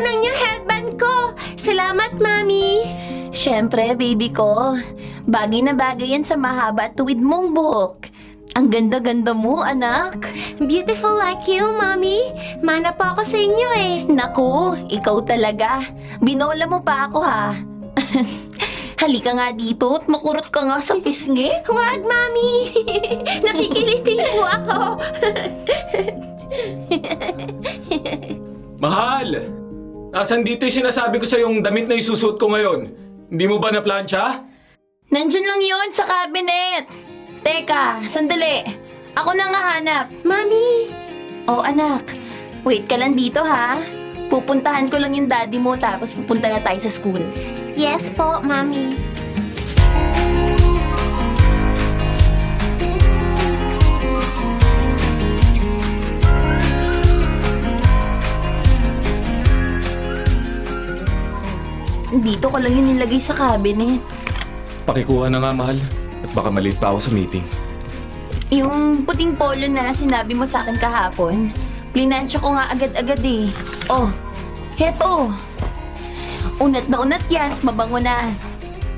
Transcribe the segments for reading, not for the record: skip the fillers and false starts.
tingnan niyo headband ko. Salamat, Mami. Siyempre, baby ko. Bagay na bagay yan sa mahaba at tuwid mong buhok. Ang ganda-ganda mo, anak. Beautiful like you, Mami. Mana po ako sa inyo eh. Naku, ikaw talaga. Binola mo pa ako, ha? Halika nga dito at makurot ka nga sa pisngi. Huwag, Mami. Nakikiliti po ako. Mahal! Nasaan dito yung sinasabi ko sa yung damit na isusuot ko ngayon? Hindi mo ba na-plancha? Nandyan lang yon sa cabinet. Teka, sandali. Ako na nga hanap. Mami. Oh, anak. Wait ka lang dito, ha? Pupuntahan ko lang yung daddy mo tapos pupunta na tayo sa school. Yes po, Mami. Dito ko lang yun nilagay sa cabinet. Pakikuha na nga, mahal. At baka maliit pa ako sa meeting. Yung puting polo na sinabi mo sa akin kahapon, plinansya ko nga agad-agad eh. Oh, heto. Unat na unat yan, mabango na.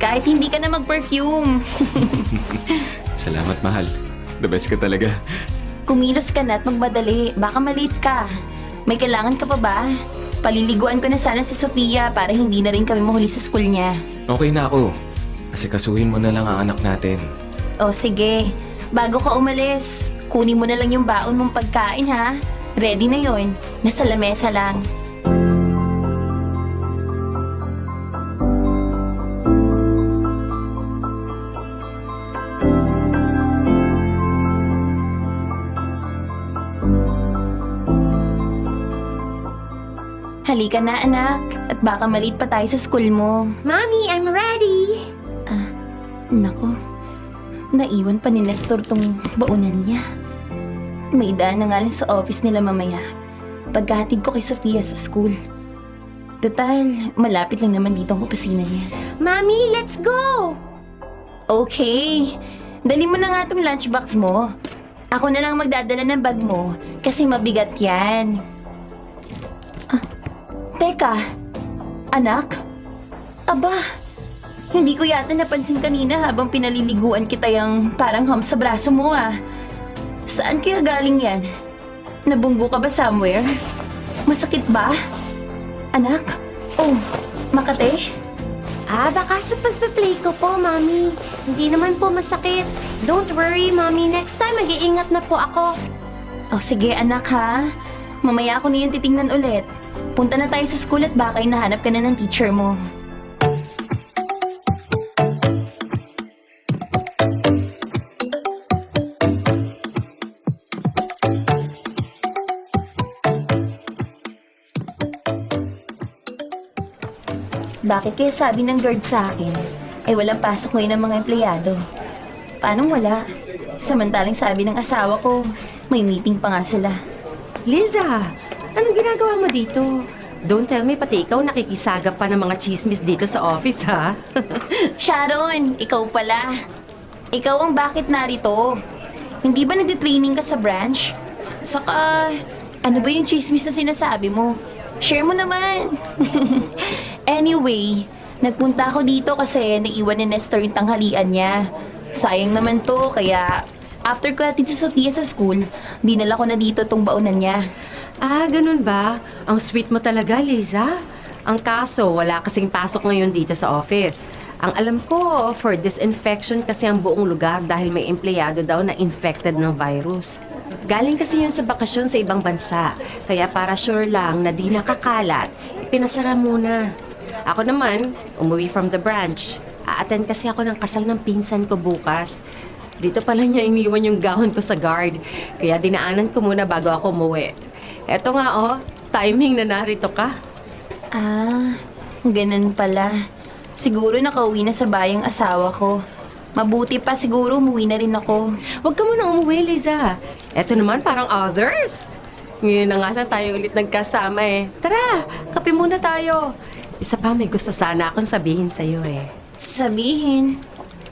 Kahit hindi ka na mag-perfume. Salamat, mahal. The best ka talaga. Kumilos ka na at magmadali, baka malate ka. May kailangan ka pa ba? Paliliguan ko na sana si Sofia para hindi na rin kami mahuli sa school niya. Okay na ako. Kasi kasuhin mo na lang ang anak natin. O sige, bago ka umalis, kunin mo na lang yung baon mong pagkain ha. Ready na yon, nasa lamesa lang. Halika na anak, at baka malate pa tayo sa school mo. Mami, I'm ready. Nako, naiwan pa ni Nestor tong baunan niya. May daan na nga lang sa office nila mamaya. Pagkahatid ko kay Sofia sa school. Total, malapit lang naman dito ang opisina niya. Mami, let's go. Okay, dali mo na nga tong lunchbox mo. Ako na lang magdadala ng bag mo kasi mabigat yan. Teka, anak? Aba, hindi ko yata napansin kanina habang pinaliliguan kita yung parang hump sa braso mo ah. Saan kaya galing yan? Nabunggo ka ba somewhere? Masakit ba? Anak? Oh, Makate? Baka sa pagpe-play ko po, Mami. Hindi naman po masakit. Don't worry, Mami. Next time, mag-iingat na po ako. Oh, sige anak ha. Mamaya ako na yung titingnan ulit. Punta na tayo sa school at baka nahanap ka na ng teacher mo. Bakit kaya sabi ng guard sa akin, ay walang pasok ngayon ng mga empleyado? Paano wala? Samantalang sabi ng asawa ko, may meeting pa nga sila. Liza, anong ginagawa mo dito? Don't tell me pati ikaw nakikisagap pa ng mga chismis dito sa office, ha? Sharon, ikaw pala. Ikaw ang bakit narito? Hindi ba nagtitraining ka sa branch? Saka, ano ba yung chismis na sinasabi mo? Share mo naman. Anyway, nagpunta ako dito kasi naiwan ni Nestor yung tanghalian niya. Sayang naman to, kaya after ko hatid si Sofia sa school, dinala ko na dito tong baunan niya. Ganun ba? Ang sweet mo talaga, Liza. Ang kaso, wala kasing pasok ngayon dito sa office. Ang alam ko, for disinfection kasi ang buong lugar dahil may empleyado daw na infected ng virus. Galing kasi yun sa bakasyon sa ibang bansa. Kaya para sure lang na di nakakalat, pinasara muna. Ako naman, umuwi from the branch. A-attend kasi ako ng kasal ng pinsan ko bukas. Dito pala niya iniwan yung gown ko sa guard. Kaya dinaanan ko muna bago ako umuwi. Eto nga timing na narito ka. Ganun pala. Siguro nakauwi na sa bayang asawa ko. Mabuti pa siguro umuwi na rin ako. Huwag ka muna umuwi, Liza. Eto naman parang others. Ngayon na nga lang tayo ulit nagkasama eh. Tara, kape muna tayo. Isa pa, may gusto sana akong sabihin sa'yo eh. Sabihin?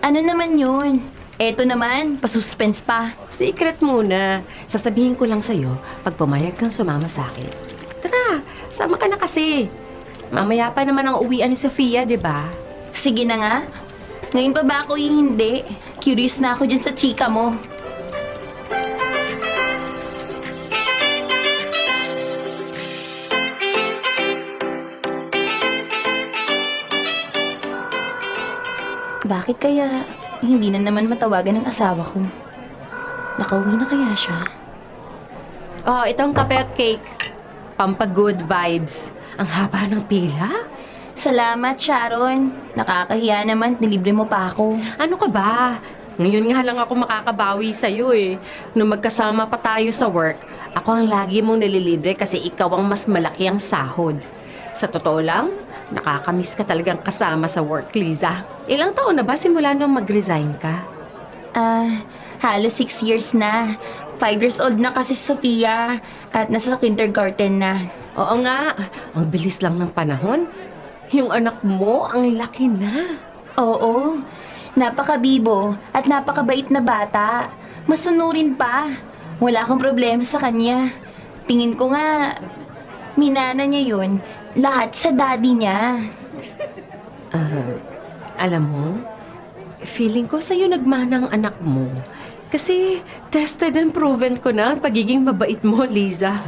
Ano naman yun? Eto naman, pasuspense pa. Secret muna. Sasabihin ko lang sa'yo pag pumayag kang sumama sa akin. Tara, sama ka na kasi. Mamaya pa naman ang uwian ni Sofia, di ba? Sige na nga. Ngayon pa ba ako hindi? Curious na ako dyan sa chika mo. Bakit kaya hindi na naman matawagan ng asawa ko? Nakauwi na kaya siya? Oh, itong kape at cake. Pampagood vibes. Ang haba ng pila. Salamat, Sharon. Nakakahiya naman, nilibre mo pa ako. Ano ka ba? Ngayon nga lang ako makakabawi sa'yo eh. Nung magkasama pa tayo sa work, ako ang lagi mong nililibre kasi ikaw ang mas malaki ang sahod. Sa totoo lang, nakakamiss ka talagang kasama sa work, Liza. Ilang taon na ba simula nung mag-resign ka? Halos 6 years na. 5 years old na kasi si Sofia at nasa kindergarten na. Oo nga, ang bilis lang ng panahon. Yung anak mo, ang laki na. Oo, napakabibo at napakabait na bata. Masunurin pa. Wala akong problema sa kanya. Tingin ko nga, minana niya yun. Lahat sa daddy niya. Alam mo, feeling ko sa'yo nagmana ang anak mo. Kasi tested and proven ko na ang pagiging mabait mo, Liza.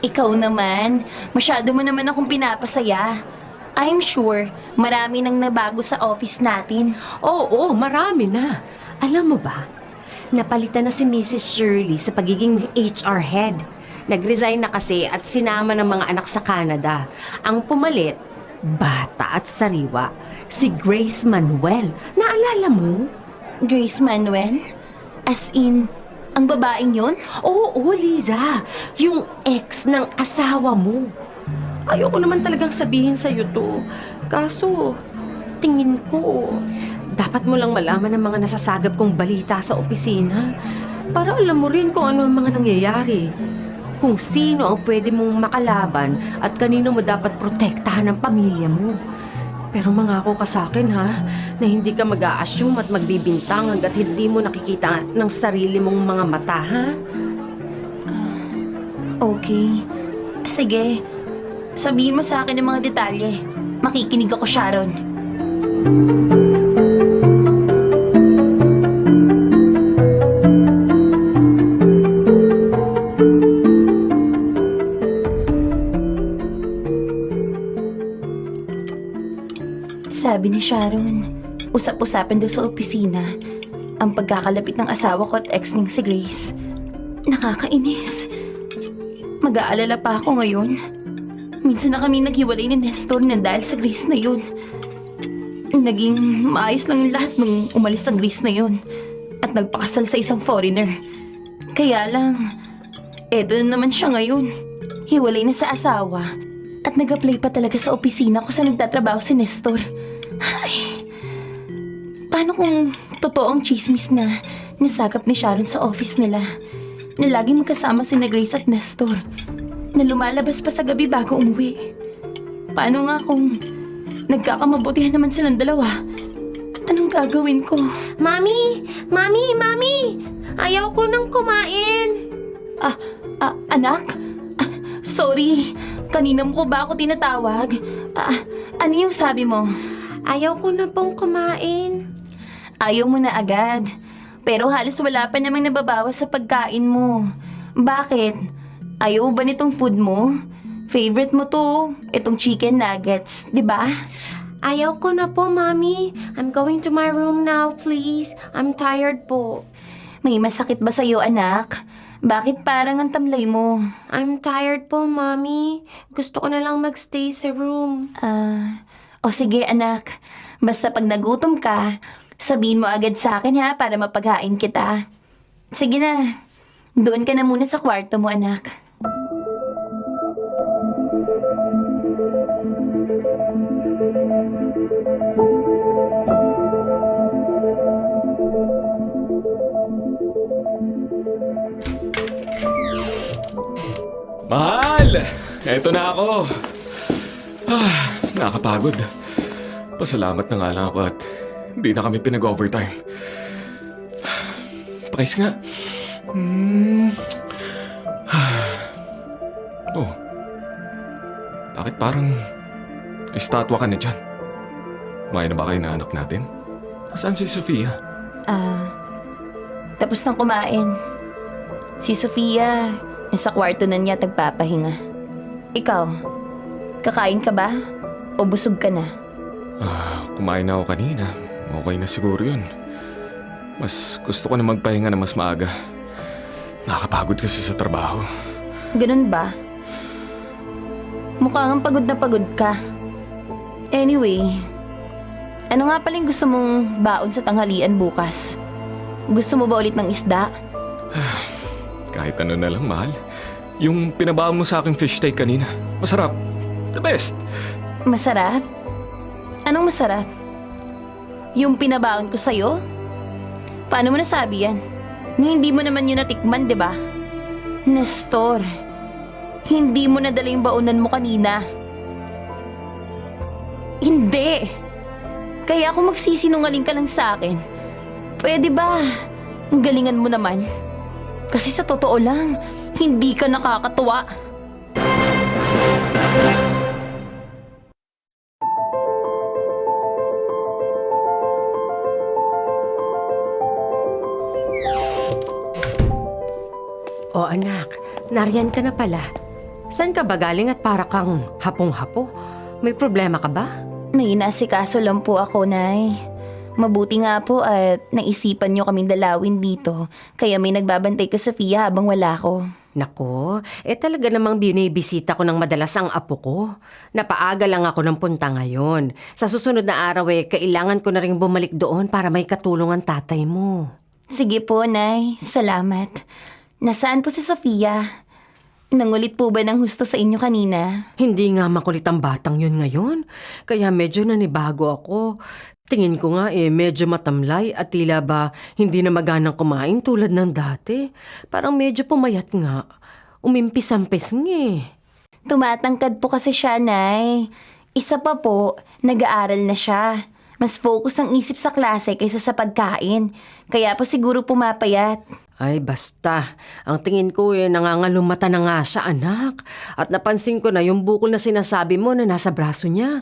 Ikaw naman, masyado mo naman akong pinapasaya. I'm sure marami nang nabago sa office natin. Oo, marami na. Alam mo ba, napalitan na si Mrs. Shirley sa pagiging HR head. Nag-resign na kasi at sinama ng mga anak sa Canada. Ang pumalit, bata at sariwa, si Grace Manuel. Naalala mo? Grace Manuel? As in, ang babaeng yun? Oo, Liza. Yung ex ng asawa mo. Ayoko naman talagang sabihin sa'yo to. Kaso, tingin ko, dapat mo lang malaman ang mga nasasagap kong balita sa opisina para alam mo rin kung ano ang mga nangyayari. Kung sino ang pwede mong makalaban at kanino mo dapat protektahan ang pamilya mo. Pero mangako ka sa akin ha, na hindi ka mag-a-assume at magbibintang hanggat hindi mo nakikita ng sarili mong mga mata, ha? Okay. Sige. Sabihin mo sa akin ang mga detalye. Makikinig ako, Sharon. Sabi ni Sharon, usap-usapan daw sa opisina ang pagkakalapit ng asawa ko at ex ning si Grace. Nakakainis. Mag-aalala pa ako ngayon. Minsan na kami naghiwalay ni Nestor na dahil sa Grace na yun. Naging maayos lang yung lahat nung umalis ang Grace na yun at nagpakasal sa isang foreigner. Kaya lang, eto na naman siya ngayon. Hiwalay na sa asawa at nag-apply pa talaga sa opisina ko sa nagtatrabaho si Nestor. Ay, paano kung totoo ang chismis na nasagap ni Sharon sa office nila? Na laging magkasama si Grace at Nestor? Na lumalabas pa sa gabi bago umuwi? Paano nga kung nagkakamabutihan naman silang dalawa? Anong gagawin ko? Mami! Mami! Mami! Ayaw ko nang kumain. Anak? Sorry, kanina mo ko ba ako tinatawag? Ano yung sabi mo? Ayaw ko na pong kumain. Ayaw mo na agad. Pero halos wala pa namang nababawas sa pagkain mo. Bakit? Ayaw ba nitong food mo? Favorite mo to, itong chicken nuggets, di ba? Ayaw ko na po, Mami. I'm going to my room now, please. I'm tired po. May masakit ba sa'yo, anak? Bakit parang ang tamlay mo? I'm tired po, Mami. Gusto ko na lang magstay sa room. O sige, anak. Basta pag nagutom ka, sabihin mo agad sa akin ha, para mapaghain kita. Sige na. Doon ka na muna sa kwarto mo, anak. Mahal! Eto na ako. Nakakapagod. Pasalamat na nga lang ako at hindi na kami pinag-overtime. Pakis nga. Oh. Bakit parang estatwa ka na dyan. Kumain na ba kayo na anak natin? Saan si Sofia? Tapos nang kumain. Si Sofia, nasa kwarto na niya tagpapahinga. Ikaw, kakain ka ba? O busog ka na? Kumain na ako kanina. Okay na siguro yun. Mas gusto ko na magpahinga na mas maaga. Nakakapagod kasi sa trabaho. Ganun ba? Mukhang pagod na pagod ka. Anyway, ano nga paling gusto mong baon sa tanghalian bukas? Gusto mo ba ulit ng isda? Kahit ano na lang, mahal. Yung pinabaon mo sa aking fish steak kanina. Masarap. The best. Masarap? Anong masarap? Yung pinabaon ko sa'yo? Paano mo nasabi yan? Na hindi mo naman yun natikman, di ba? Nestor, hindi mo nadala yung baonan mo kanina. Hindi! Kaya kung magsisinungaling ka lang sa akin, pwede ba? Ang galingan mo naman. Kasi sa totoo lang, hindi ka nakakatuwa. O anak, nariyan ka na pala. Saan ka ba galing at para kang hapong-hapo? May problema ka ba? May inasikaso lang po ako, Nay. Mabuti nga po at naisipan niyo kaming dalawin dito. Kaya may nagbabantay kay Sofia habang wala ko. Nako, talaga namang binibisita ko ng madalas ang apo ko. Napaaga lang ako ng punta ngayon. Sa susunod na araw kailangan ko na rin bumalik doon para may katulong ang tatay mo. Sige po, Nay. Salamat. Nasaan po si Sofia? Nangulit po ba ng husto sa inyo kanina? Hindi nga makulit ang batang yun ngayon. Kaya medyo nanibago ako. Tingin ko nga medyo matamlay at tila ba hindi na maganang kumain tulad ng dati. Parang medyo pumayat nga. Umimpisampis nga. Tumatangkad po kasi siya, Nay. Isa pa po, nag-aaral na siya. Mas focus ang isip sa klase kaysa sa pagkain. Kaya po siguro pumapayat. Ay basta, ang tingin ko nangangalumata na nga siya anak. At napansin ko na yung bukol na sinasabi mo na nasa braso niya.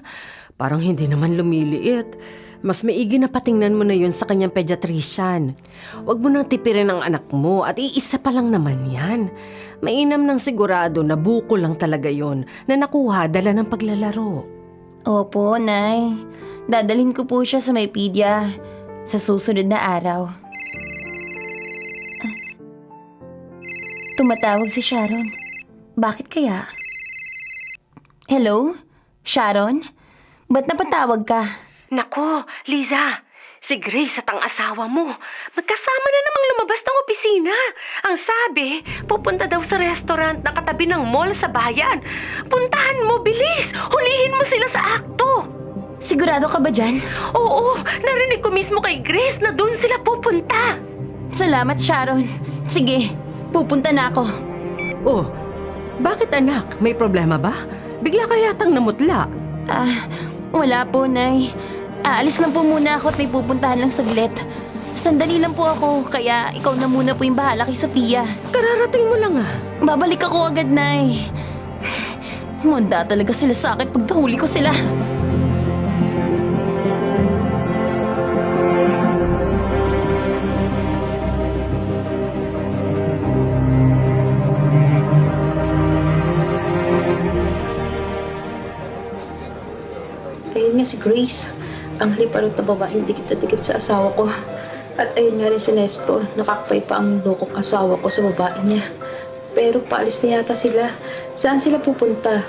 Parang hindi naman lumiliit. Mas maigi na patingnan mo na yun sa kanyang pediatrician. Huwag mo nang tipirin ang anak mo at iisa pa lang naman yan. Mainam ng sigurado na bukol lang talaga yon na nakuha dala ng paglalaro. Opo, Nay. Dadalhin ko po siya sa may pedya sa susunod na araw. Tumatawag si Sharon. Bakit kaya? Hello? Sharon? Ba't napatawag ka? Nako, Liza, si Grace at ang asawa mo. Magkasama na namang lumabas ng opisina. Ang sabi, pupunta daw sa restaurant na katabi ng mall sa bayan. Puntahan mo, bilis! Hulihin mo sila sa akto! Sigurado ka ba dyan? Oo, narinig ko mismo kay Grace na doon sila pupunta. Salamat, Sharon. Sige, pupunta na ako. Oh, bakit anak? May problema ba? Bigla ka yatang namutla. Wala po, Nay. Aalis lang po muna ako at may pupuntahan lang saglit. Sandali lang po ako, kaya ikaw na muna po yung bahala kay Sofia. Kararating mo lang Babalik ako agad, Nay. Manda talaga sila sa akin pag nahuli ko sila. Ayun nga si Grace, ang haliparot na babaeng dikit na dikit sa asawa ko. At ayun nga rin si Nestor, nakakapay pa ang lokong asawa ko sa babae niya. Pero paalis na yata sila. Saan sila pupunta?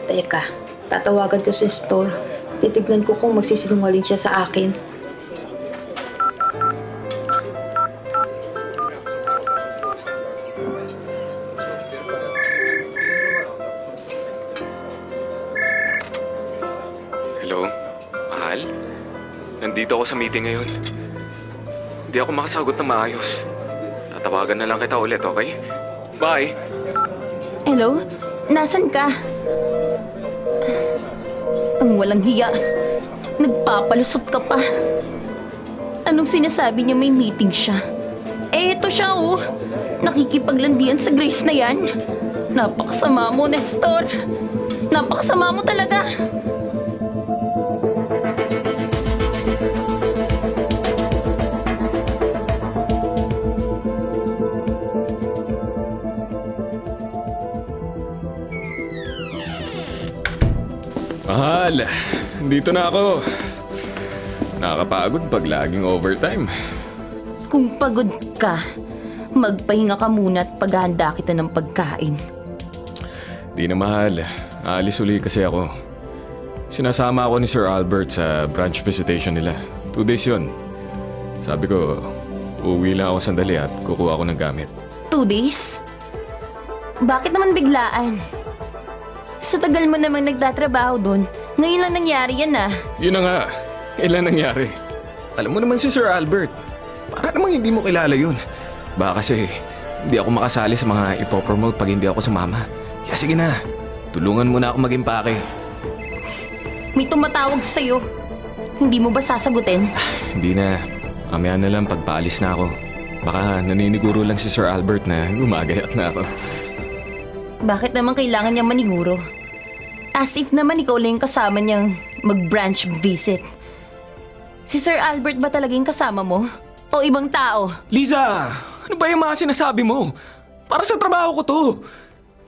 Teka, tatawagan ko si Nestor. Titignan ko kung magsisinungaling siya sa akin. Hello? Mahal? Nandito ako sa meeting ngayon. Hindi ako makasagot na maayos. Tatawagan na lang kita ulit, okay? Bye! Hello? Nasaan ka? Ang walang hiya. Nagpapalusot ka pa. Anong sinasabi niya may meeting siya? Eto siya oh. Nakikipaglandian sa Grace na yan. Napakasama mo, Nestor. Napakasama mo talaga. Mahal, dito na ako. Nakakapagod pag laging overtime. Kung pagod ka, magpahinga ka muna at paghahanda kita ng pagkain. Di na mahal. Aalis uli kasi ako. Sinasama ako ni Sir Albert sa branch visitation nila. 2 days yun. Sabi ko, uuwi lang ako sandali at kukuha ako ng gamit. 2 days? Bakit naman biglaan? Sa tagal mo namang nagtatrabaho doon, ngayon lang nangyari yan ah. Yun na nga. Kailan nangyari? Alam mo naman si Sir Albert. Para namang hindi mo kilala yun. Baka kasi hindi ako makasali sa mga ipopromote pag hindi ako sumama. Kaya sige na, tulungan mo na ako mag-impake. May tumatawag sa'yo. Hindi mo ba sasagutin? Hindi na. Mamaya na lang pagpaalis na ako. Baka naniniguro lang si Sir Albert na gumagayat na ako. Bakit naman kailangan niya maniguro? As if naman ikaw lang yung kasama niyang mag-branch visit. Si Sir Albert ba talaga yung kasama mo? O ibang tao? Liza! Ano ba yung mga sinasabi mo? Para sa trabaho ko to.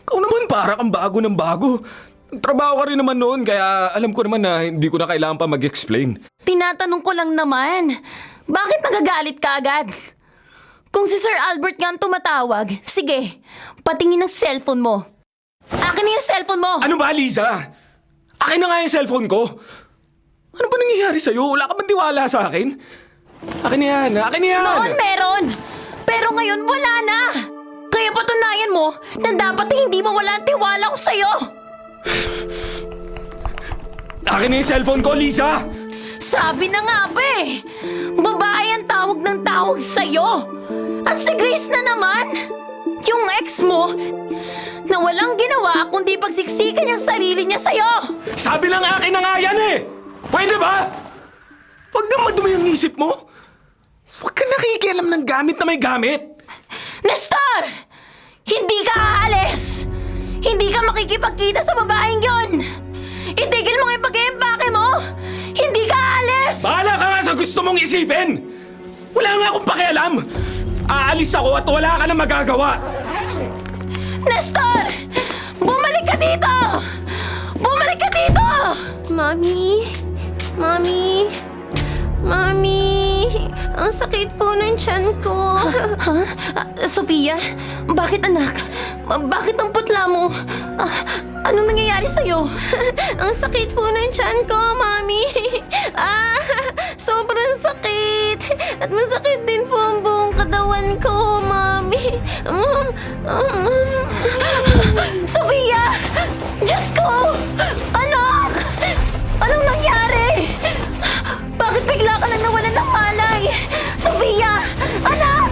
Ikaw naman para kang bago ng bago. Nagtrabaho ka rin naman noon kaya alam ko naman na hindi ko na kailangan pa mag-explain. Tinatanong ko lang naman. Bakit nagagalit ka agad? Kung si Sir Albert nga ang tumatawag, sige, patingin ng cellphone mo. Akin na yung cellphone mo! Ano ba, Liza? Akin na nga yung cellphone ko. Ano ba nangyayari sa'yo? Wala ka bang tiwala sa akin? Akin na yan, akin na yan! Noon meron! Pero ngayon wala na! Kaya patunayan mo na dapat hindi mawala ang tiwala ko sa'yo! Akin na yung cellphone ko, Liza! Sabi na nga ba eh! Babae ang tawag ng tawag sa'yo! At si Grace na naman! Yung ex mo na walang ginawa kundi pagsiksikan yung sarili niya sa'yo! Sabi lang akin na nga yan eh! Pwede ba? Huwag kang madumi ang isip mo! Huwag kang nakikialam ng gamit na may gamit! Nestor! Hindi ka aalis! Hindi ka makikipagkita sa babaeng yon! Itigil mo nga yung pag-iimpake mo! Hindi ka aalis! Bahala ka nga sa gusto mong isipin! Wala nga akong pakialam! Aalis ako at wala ka na magagawa! Nestor! Bumalik ka dito! Bumalik ka dito! Mami? Mami? Mami? Ang sakit po ng tiyan ko. Ha? Sofia? Bakit anak? Bakit ang putla mo? Anong nangyayari sa'yo? Ang sakit po ng tiyan ko, Mami. Sobrang sakit. At masakit din po ang buong katawan ko, Mami. Sofia! Diyos ko! Anak! Anong nangyari? Bakit bigla ka lang nawalan ng malay? Sofia! Anak!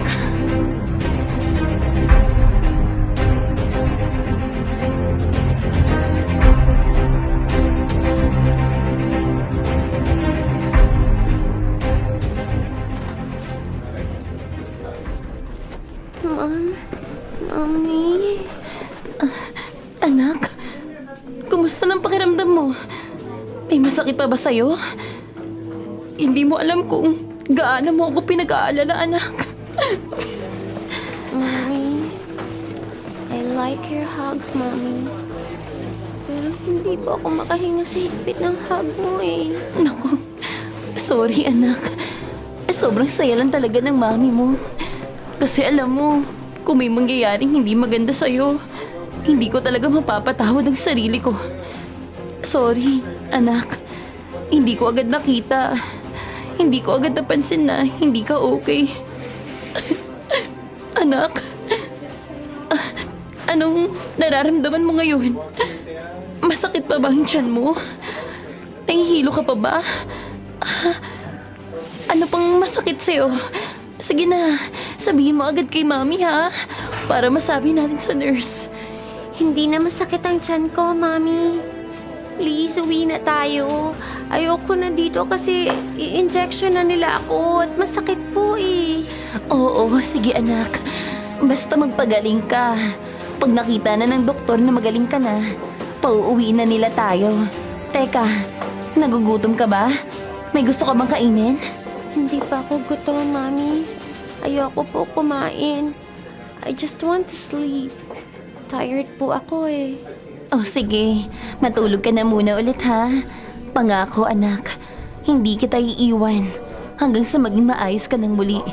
Mami? Anak? Kumusta ng pakiramdam mo? May masakit pa ba sa'yo? Hindi mo alam kung gaano mo ako pinag-aalala, anak. Mami? I like your hug, Mami. Pero hindi po ako makahinga sa higpit ng hug mo eh. Naku, sorry anak. Sobrang saya lang talaga ng mami mo. Kasi alam mo, kung may mangyayaring hindi maganda sa'yo, hindi ko talaga mapapatawad ang sarili ko. Sorry, anak. Hindi ko agad nakita. Hindi ko agad napansin na hindi ka okay. Anak, anong nararamdaman mo ngayon? Masakit pa ba ang tiyan mo? Nahihilo ka pa ba? Ano pang masakit sa'yo? Sige na, sabihin mo agad kay mami ha? Para masabi natin sa nurse. Hindi na masakit ang tiyan ko, Mami. Please, uwi na tayo. Ayoko na dito kasi i-injection na nila ako at masakit po eh. Oo, sige anak. Basta magpagaling ka. Pag nakita na ng doktor na magaling ka na, pauuwi na nila tayo. Teka, nagugutom ka ba? May gusto ka bang kainin? Hindi pa ako gutom, Mami. Ayoko po kumain. I just want to sleep. Tired po ako eh. Oh, sige. Matulog ka na muna ulit, ha? Pangako, anak. Hindi kita iiwan hanggang sa maging maayos ka ng muli.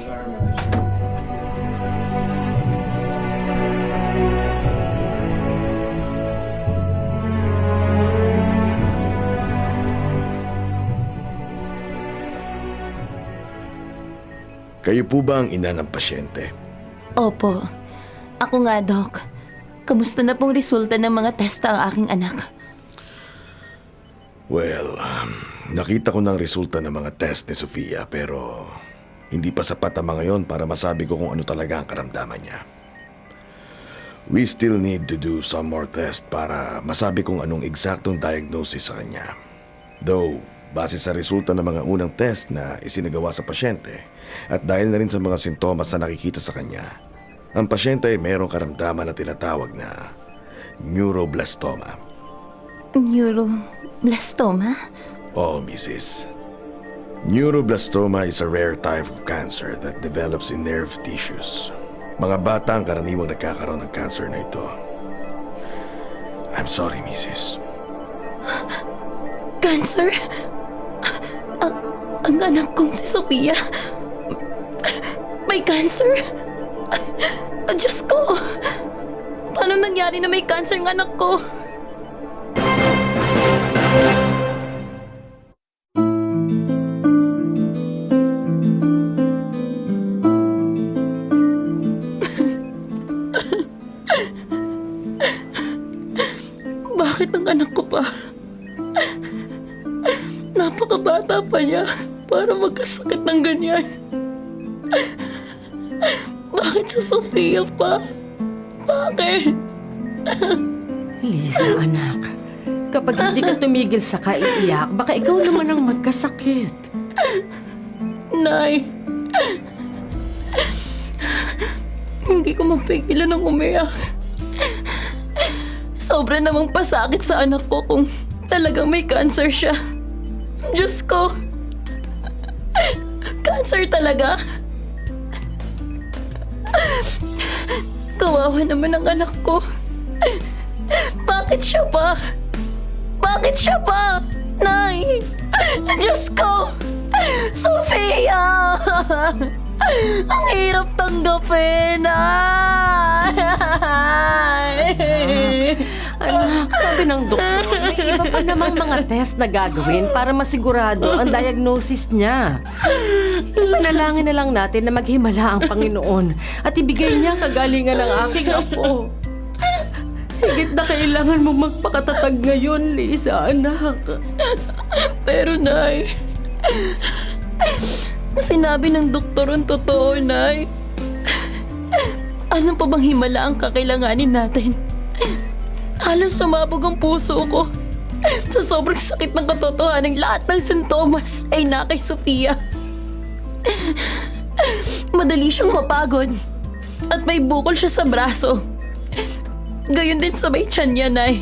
Kayo po ba ang ina ng pasyente? Opo. Ako nga, Doc. Kamusta na pong resulta ng mga testa ang aking anak? Well, nakita ko ng resulta ng mga test ni Sofia pero hindi pa sapat ang mga yon para masabi ko kung ano talaga ang karamdaman niya. We still need to do some more tests para masabi kung anong eksaktong diagnosis sa kanya. Though, base sa resulta ng mga unang test na isinagawa sa pasyente at dahil na rin sa mga sintomas na nakikita sa kanya, ang pasyente ay mayroong karamdaman na tinatawag na neuroblastoma. Neuroblastoma? Oh, Mrs. Neuroblastoma is a rare type of cancer that develops in nerve tissues. Mga bata ang karaniwang nagkakaroon ng cancer na ito. I'm sorry, Mrs. Cancer? Ang anak kong si Sofia may cancer? Diyos ko! Paano nangyari na may cancer ng anak ko? Bakit ang anak ko pa? Napakabata pa niya para magkasakit ng ganyan. Bakit si Sofia pa? Bakit? Liza, anak. Kapag hindi ka tumigil sa kaiiyak, baka ikaw naman ang magkasakit. Nay, hindi ko mapigilan ng umiyak. Sobra namang pasakit sa anak ko kung talagang may cancer siya. Diyos ko! Cancer talaga? Kawawa naman ang anak ko. Bakit siya pa? Bakit siya pa? Nay! Diyos ko! Sofia! Ang hirap tanggapin, Nay! Anak, sabi ng doktor, may iba pa namang mga test na gagawin para masigurado ang diagnosis niya. Panalangin na lang natin na maghimala ang Panginoon at ibigay niya kagalingan ng aking apo. Higit na kailangan mong magpakatatag ngayon, Lisa, anak. Pero, Nay, sinabi ng doktor ang totoo, Nay. Ano pa bang himala ang kakailanganin natin? Halos sumabog ang puso ko. Sa sobrang sakit ng katotohanan, lahat ng sintomas ay na kay Sofia. Madali siyang mapagod at may bukol siya sa braso. Gayon din sa may tiyan niya, Nay.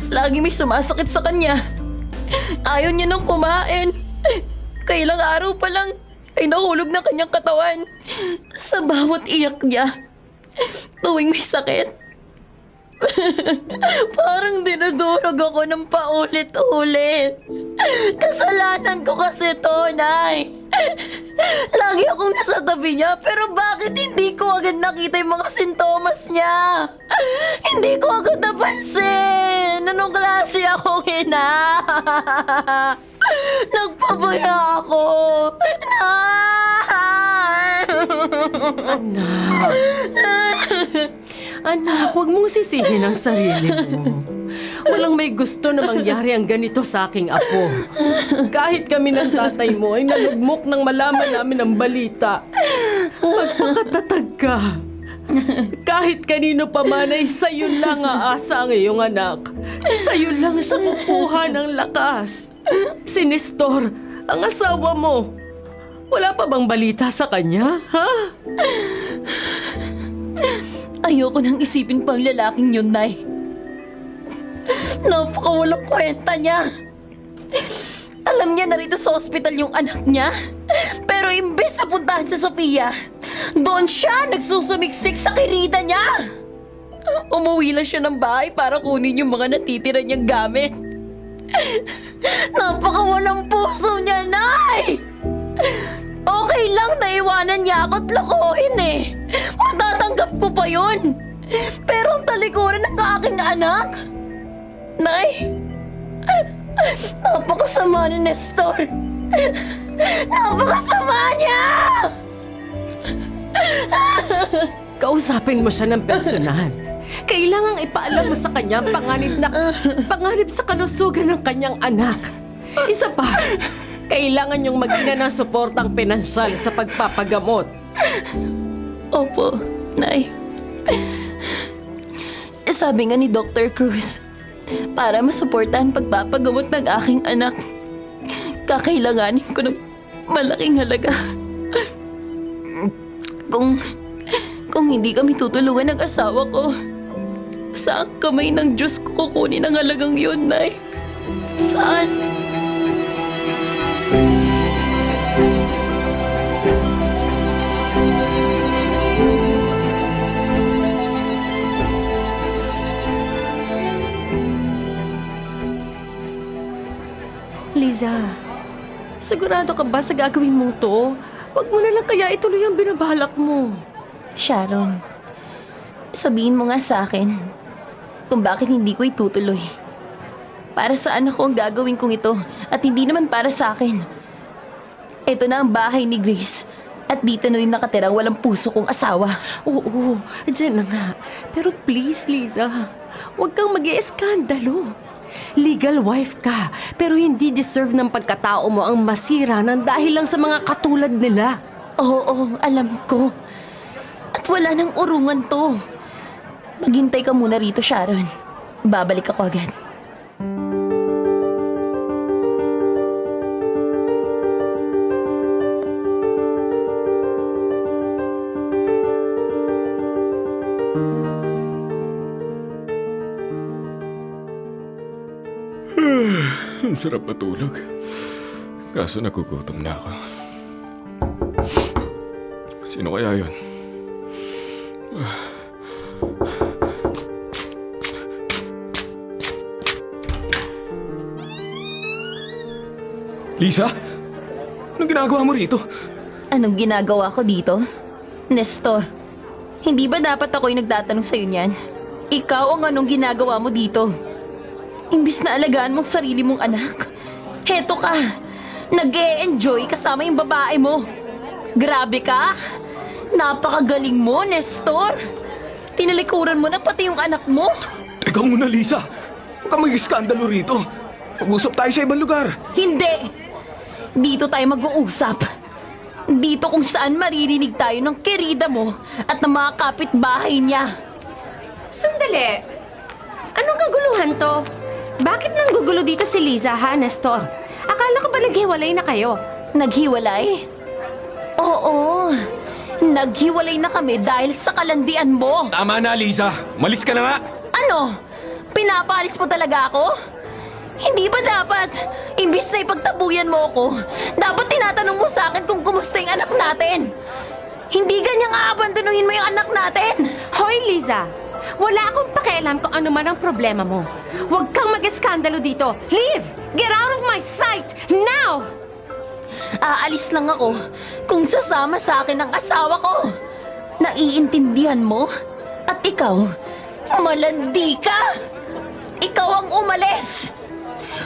Lagi may sumasakit sa kanya. Ayaw niya nang kumain. Kailang araw pa lang ay nahulog ng kanyang katawan sa bawat iyak niya. Tuwing may sakit, parang dinudurog ako ng paulit-ulit. Kasalanan ko kasi to, Nay. Lagi akong nasa tabi niya, pero bakit hindi ko agad nakita yung mga sintomas niya? Hindi ko agad napansin. Anong klase akong ina? Nagpabaya ako. Nay! Anak. Anak, huwag mong sisihin ang sarili mo. Walang may gusto na mangyari ang ganito sa aking apo. Kahit kami ng tatay mo ay nalugmok nang malaman namin ang balita. Magpakatatag ka. Kahit kanino pa man ay sa'yo lang aasa ang iyong anak. Sa'yo lang siya kukuha ng lakas. Si Nestor, ang asawa mo. Wala pa bang balita sa kanya, ha? Ayoko nang isipin pang lalaking yun, Nay. Napakawalang kwenta niya. Alam niya na rito sa ospital yung anak niya. Pero imbes na puntahan si Sofia, doon siya nagsusumiksik sa kirida niya. Umuwi lang siya ng bahay para kunin yung mga natitira niyang gamit. Napakawalang puso niya, Nay! Okay lang na iwanan niya ako't lokohin eh. Matatanggap ko pa yun. Pero ang talikuran ng aking anak, Nay, napakasama ni Nestor. Napakasama niya! Kausapin mo siya ng personal. Kailangang ipaalam mo sa kanya ang panganib sa kalusugan ng kanyang anak. Isa pa, kailangan niyong mag-ina ng suportang pinansyal sa pagpapagamot. Opo, Nay. Sabi nga ni Dr. Cruz, para masuportahan pagpapagamot ng aking anak, kakailanganin ko ng malaking halaga. Kung hindi kami tutulungan ng asawa ko, saan kamay ng Diyos ko kukunin ang halagang yun, Nay? Saan? Liza, sigurado ka ba sa gagawin mong to? Huwag mo na lang kaya ituloy ang binabalak mo. Sharon, sabihin mo nga sa akin kung bakit hindi ko itutuloy. Para saan ako ang gagawin kong ito at hindi naman para sa akin. Ito na ang bahay ni Grace at dito na rin nakatira walang puso kong asawa. Oo, dyan na nga. Pero please, Liza, huwag kang mag-ieskandalo. Legal wife ka, pero hindi deserve ng pagkatao mo ang masira ng dahil lang sa mga katulad nila. Oo, alam ko. At wala nang urungan to. Maghintay ka muna rito, Sharon. Babalik ako agad. Ang sarap matulog. Kaso nagugutom na ako. Sino kaya yun? Lisa? Anong ginagawa mo rito? Anong ginagawa ko dito? Nestor, hindi ba dapat ako yung nagtatanong sa'yo niyan? Ikaw ang anong ginagawa mo dito? Imbis na alagaan mong sarili mong anak, heto ka, nag-e-enjoy kasama yung babae mo. Grabe ka! Napakagaling mo, Nestor! Tinalikuran mo na pati yung anak mo. Teka muna, Lisa. Huwag kang mag-iskandalo rito. Mag-usap tayo sa ibang lugar. Hindi! Dito tayo mag-uusap. Dito kung saan maririnig tayo ng kirida mo at ng mga kapitbahay niya. Sandali! Anong kaguluhan to? Bakit nang gugulo dito si Liza, ha, Nestor? Akala ko ba naghiwalay na kayo? Naghiwalay? Oo, naghiwalay na kami dahil sa kalandian mo. Tama na, Lisa. Malis ka na nga. Ano? Pinapalis mo talaga ako? Hindi ba dapat, imbis na ipagtabuyan mo ako, dapat tinatanong mo sa akin kung kumusta yung anak natin? Hindi ganyang aabandonuhin mo yung anak natin. Hoy, Liza! Wala akong pakialam kung ano man ang problema mo. Huwag kang mag-eskandalo dito. Leave! Get out of my sight! Now! Aalis lang ako kung sasama sa akin ang asawa ko. Naiintindihan mo? At ikaw, malandi ka! Ikaw ang umalis!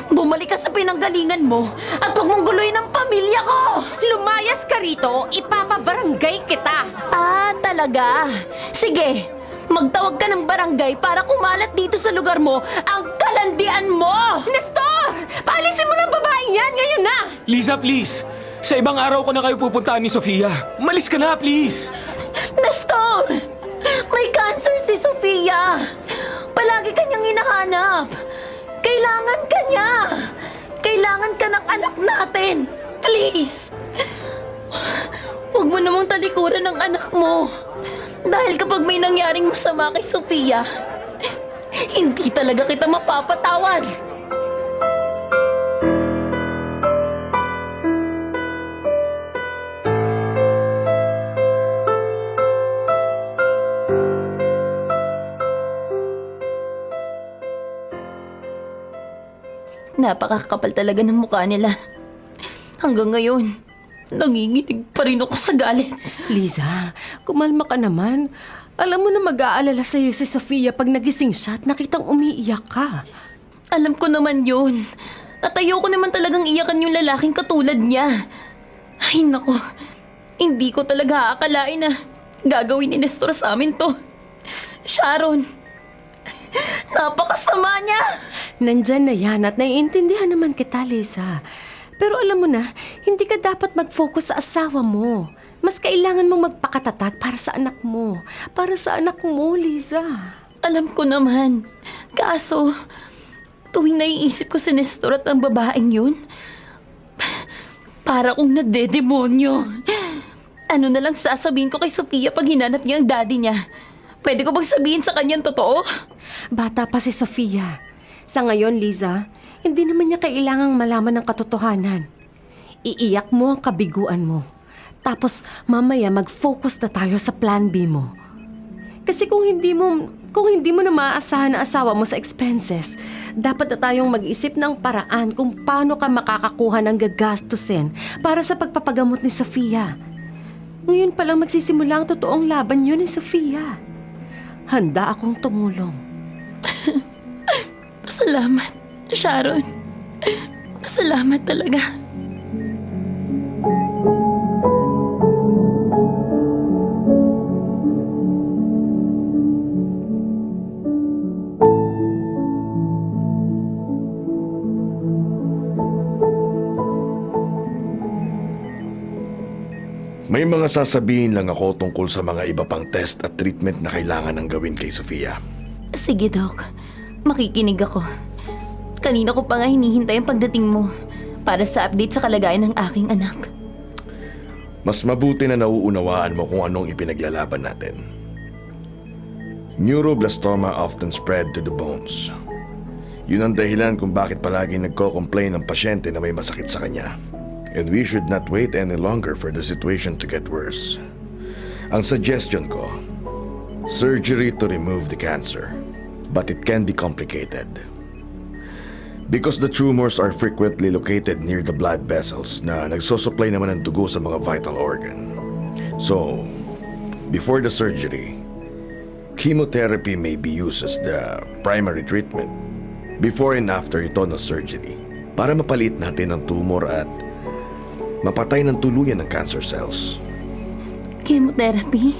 Bumalik ka sa pinanggalingan mo at huwag mong guluhin ang pamilya ko! Lumayas ka rito, ipapabarangay kita! Ah, talaga? Sige, magtawag ka ng barangay para kumalat dito sa lugar mo ang kalandian mo! Nestor! Paalisin mo ng babaeng yan ngayon na! Lisa, please. Sa ibang araw ko na kayo pupuntahan ni Sofia. Malis ka na, please. Nestor! May cancer si Sofia! Palagi kanyang hinahanap! Kailangan ka niya! Kailangan ka ng anak natin! Please! Huwag mo namang talikuran ng anak mo. Dahil kapag may nangyaring masama kay Sofia, hindi talaga kita mapapatawad. Napakakapal talaga ng mukha nila. Hanggang ngayon, nanginginig pa rin ako sa galit. Liza, kumalma ka naman. Alam mo na mag-aalala sa'yo si Sofia pag nagising siya at nakitang umiiyak ka. Alam ko naman yun. At ayoko naman talagang iyakan yung lalaking katulad niya. Ay nako, hindi ko talaga aakalain na gagawin ni Nestor sa amin to. Sharon, napakasama niya! Nandyan na yan at naiintindihan naman kita, Liza. Pero alam mo na, hindi ka dapat mag-focus sa asawa mo. Mas kailangan mong magpakatatag para sa anak mo. Para sa anak mo, Liza. Alam ko naman. Kaso, tuwing naiisip ko si Nestor at ang babaeng yun, para kong nadedemonyo. Ano na lang sasabihin ko kay Sofia pag hinanap niya ang daddy niya? Pwede ko bang sabihin sa kanyang totoo? Bata pa si Sofia. Sa ngayon, Liza, hindi naman niya kailangang malaman ng katotohanan. Iiyak mo ang kabiguan mo. Tapos mamaya mag-focus na tayo sa plan B mo. Kasi kung hindi mo na maaasahan ang asawa mo sa expenses, dapat na tayong mag-isip ng paraan kung paano ka makakakuha ng gagastusin para sa pagpapagamot ni Sofia. Ngayon pa lang magsisimula ang totoong laban yun ni Sofia. Handa akong tumulong. Salamat, Sharon. Salamat talaga. May mga sasabihin lang ako tungkol sa mga iba pang test at treatment na kailangan ng gawin kay Sofia. Sige, Doc. Makikinig ako. Kanina ko pa nga hinihintay ang pagdating mo para sa update sa kalagayan ng aking anak. Mas mabuti na nauunawaan mo kung anong ipinaglalaban natin. Neuroblastoma often spread to the bones. Yun ang dahilan kung bakit palagi nagko-complain ng pasyente na may masakit sa kanya. And we should not wait any longer for the situation to get worse. Ang suggestion ko, surgery to remove the cancer. But it can be complicated. Because the tumors are frequently located near the blood vessels na nagsosupply naman ng dugo sa mga vital organ. So, before the surgery, chemotherapy may be used as the primary treatment. Before and after ito ng surgery, para mapaliit natin ang tumor at mapatay ng tuluyan ng cancer cells. Chemotherapy?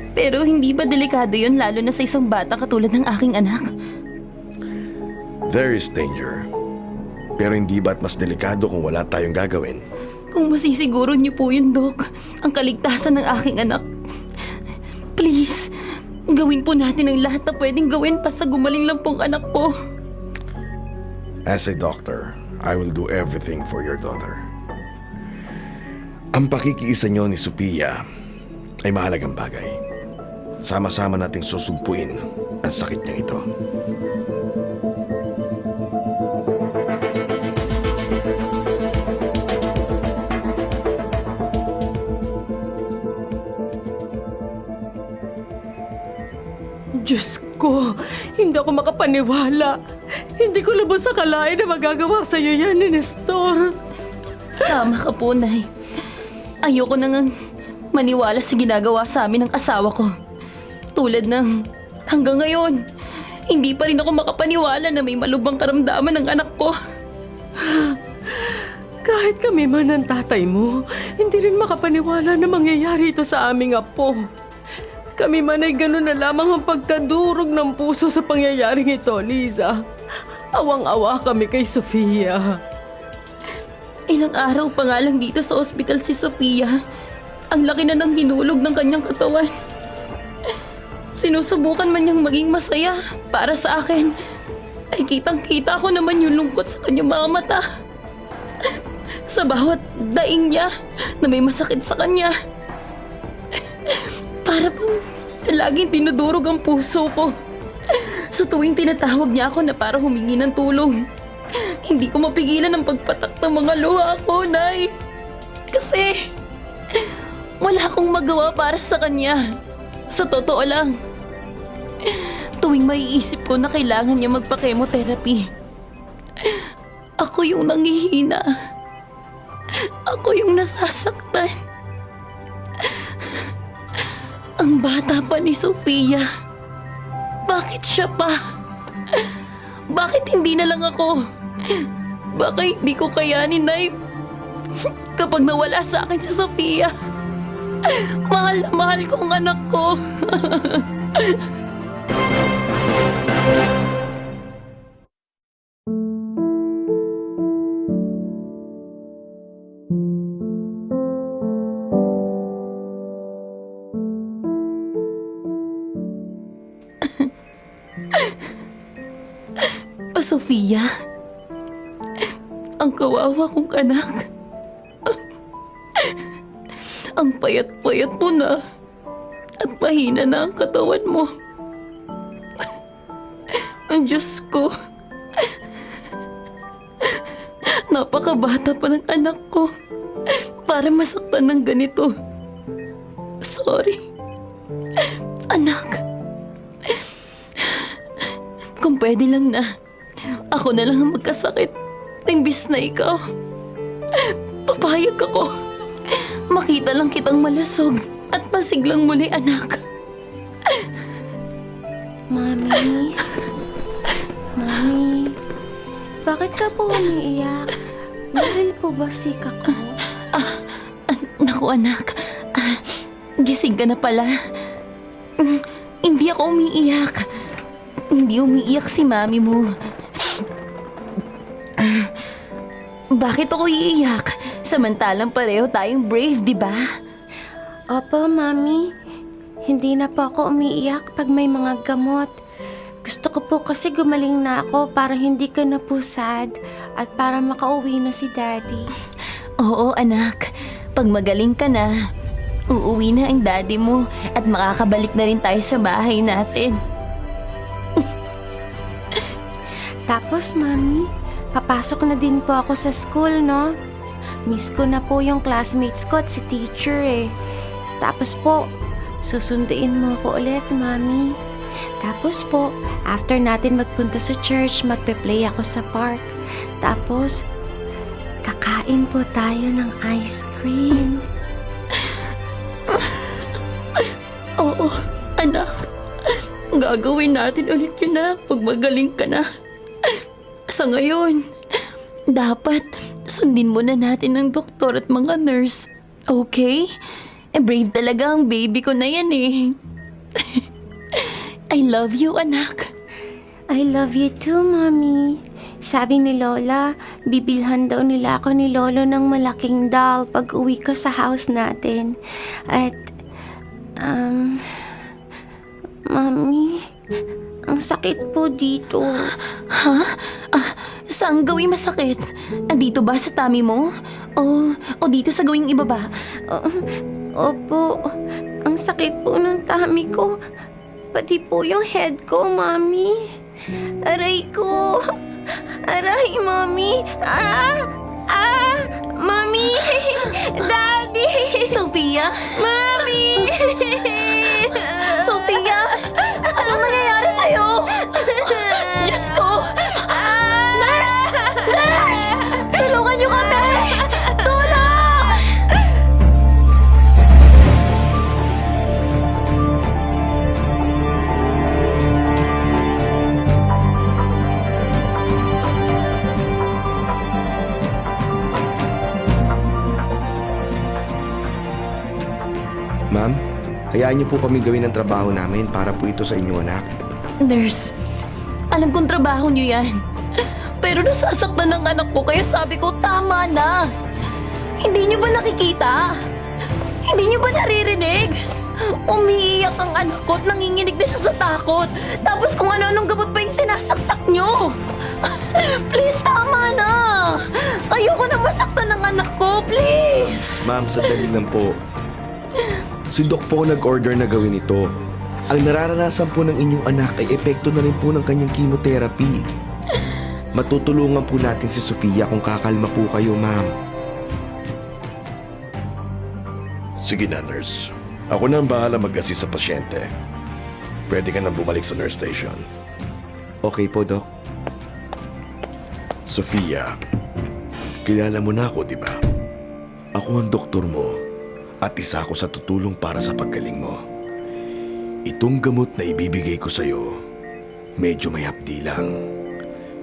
Pero hindi ba delikado yun lalo na sa isang bata katulad ng aking anak? There is danger. Pero hindi ba't mas delikado kung wala tayong gagawin? Kung masisiguro niyo po yun, Doc, ang kaligtasan ng aking anak. Please, gawin po natin ang lahat na pwedeng gawin basta gumaling lang pong anak ko. As a doctor, I will do everything for your daughter. Ang pakikiisa niyo ni Sophia ay mahalagang bagay. Sama-sama nating susugpuin ang sakit niyang ito. Diyos ko, hindi ako makapaniwala. Hindi ko lubos akalain na magagawa sa'yo yan ni Nestor. Tama ka po, Nay. Ayoko na ngang maniwala sa ginagawa sa amin ng asawa ko. Tulad ng hanggang ngayon, hindi pa rin ako makapaniwala na may malubhang karamdaman ng anak ko. Kahit kami man ng tatay mo, hindi rin makapaniwala na mangyayari ito sa aming apo. Kami man ay gano'n na lamang ang pagkadurog ng puso sa pangyayaring ito, Liza. Awang-awa kami kay Sofia. Ilang araw pa nga lang dito sa ospital si Sofia. Ang laki na ng hinulog ng kanyang katawan. Sinusubukan man niyang maging masaya para sa akin. Ay kitang-kita ko naman yung lungkot sa kanyang mga mata. Sa bawat daing niya na may masakit sa kanya. Para bang laging dinudurog ang puso ko. Sa tuwing tinatawag niya ako na para humingi ng tulong, hindi ko mapigilan ang pagpatak ng mga luha ko, Nay. Kasi wala akong magawa para sa kanya. Sa totoo lang, tuwing maiisip ko na kailangan niya magpa-chemotherapy, Ako yung nanghihina. Ako yung nasasaktan. Ang bata pa ni Sofia. Bakit siya pa? Bakit hindi na lang ako? Baka hindi ko kayanin, Nay. Kapag nawala sa akin si Sofia, mahal na mahal ko ang anak ko. O Sofia, ang kawawa kong anak. Ang payat-payat mo na at mahina na ang katawan mo. Ang Diyos ko. Napakabata pa ng anak ko para masaktan ng ganito. Sorry. Anak. Kung pwede lang na, ako na lang ang magkasakit imbis na ikaw. Papayag ako. Makita lang kitang malusog at masiglang muli, anak. Mami? Mami? Bakit ka po umiiyak? Dahil po ba sick ako? Naku, anak. Gising ka na pala. Hindi ako umiiyak. Hindi umiiyak si mami mo. Bakit ako iiyak? Samantalang pareho tayong brave, di ba? Opo, Mami. Hindi na po ako umiiyak pag may mga gamot. Gusto ko po kasi gumaling na ako para hindi ka na po sad at para makauwi na si Daddy. Oo, anak. Pag magaling ka na, uuwi na ang daddy mo at makakabalik na rin tayo sa bahay natin. Tapos, Mami, papasok na din po ako sa school, no? Miss ko na po yung classmates ko at si teacher eh. Tapos po, susunduin mo ako ulit, Mami. Tapos po, after natin magpunta sa church, magpe-play ako sa park. Tapos, kakain po tayo ng ice cream. Oo, anak. Gagawin natin ulit yun na pag magaling ka na. Sa ngayon, dapat sundin muna natin ng doktor at mga nurse. Okay? Brave talaga ang baby ko na yan eh. I love you, anak. I love you too, Mommy. Sabi ni Lola, bibilhan daw nila ako ni Lolo ng malaking doll pag uwi ko sa house natin. At, Mommy, ang sakit po dito. Ha? Saan gawing masakit? Andito ba sa tummy mo? O dito sa gawing ibaba? Opo, ang sakit po ng tummy ko. Pati po yung head ko, Mommy. Aray ko. Aray, Mommy. Mommy. Daddy. Sofia? Mommy. Sofia? Anong nangyayari sa'yo? Diyos ko! Nurse! Nurse! Tulungan niyo kami! Tulong! Ma'am, hayaan niyo po kami gawin ang trabaho namin para po ito sa inyong anak. Nurse, alam kong trabaho niyo yan. Pero nasasaktan ng anak ko kaya sabi ko tama na. Hindi niyo ba nakikita? Hindi niyo ba naririnig? Umiiyak ang anak ko at nanginginig na siya sa takot. Tapos kung ano-anong gamot pa yung sinasaksak niyo. Please, tama na. Ayoko na masaktan ng anak ko, please. Ma'am, sandali lang po. Si Doc po nag-order na gawin ito. Ang nararanasan po ng inyong anak ay epekto na rin po ng kanyang chemotherapy. Matutulungan po natin si Sofia kung kakalma po kayo, ma'am. Sige na, nurse. Ako na ang bahala mag-assist sa pasyente. Pwede ka nang bumalik sa nurse station. Okay po, Doc. Sofia, kilala mo na ako, di ba? Ako ang doktor mo at isa ako sa tutulong para sa paggaling mo. Itong gamot na ibibigay ko sa'yo, medyo may hapdi lang.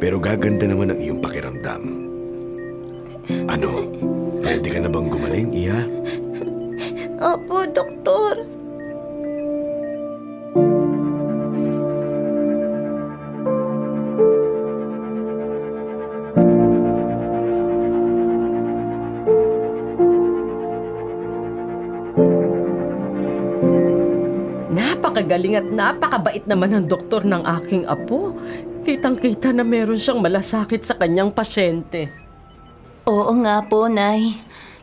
Pero gaganda naman ang iyong pakiramdam. Ano? Ready ka na bang gumaling, Iha? Opo, doktor. Napakagaling at napakabait naman ng doktor ng aking apo. Kitang-kita na meron siyang malasakit sa kanyang pasyente. Oo nga po, Nay.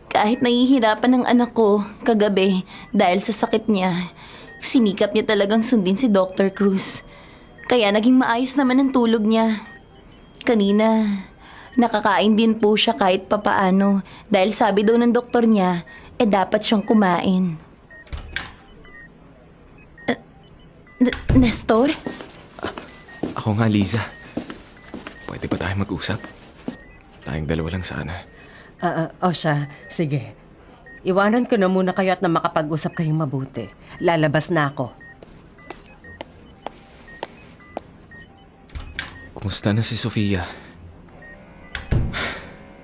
Kahit nahihirapan ng anak ko kagabi dahil sa sakit niya, sinikap niya talagang sundin si Dr. Cruz. Kaya naging maayos naman ang tulog niya. Kanina, nakakain din po siya kahit papaano dahil sabi daw ng doktor niya, dapat siyang kumain. Nestor? Ako nga, Liza. Pwede ba tayo mag-usap? Tayong dalawa lang sana. Siya, sige. Iwanan ko na muna kayo at na makapag-usap kayong mabuti. Lalabas na ako. Kumusta na si Sofia?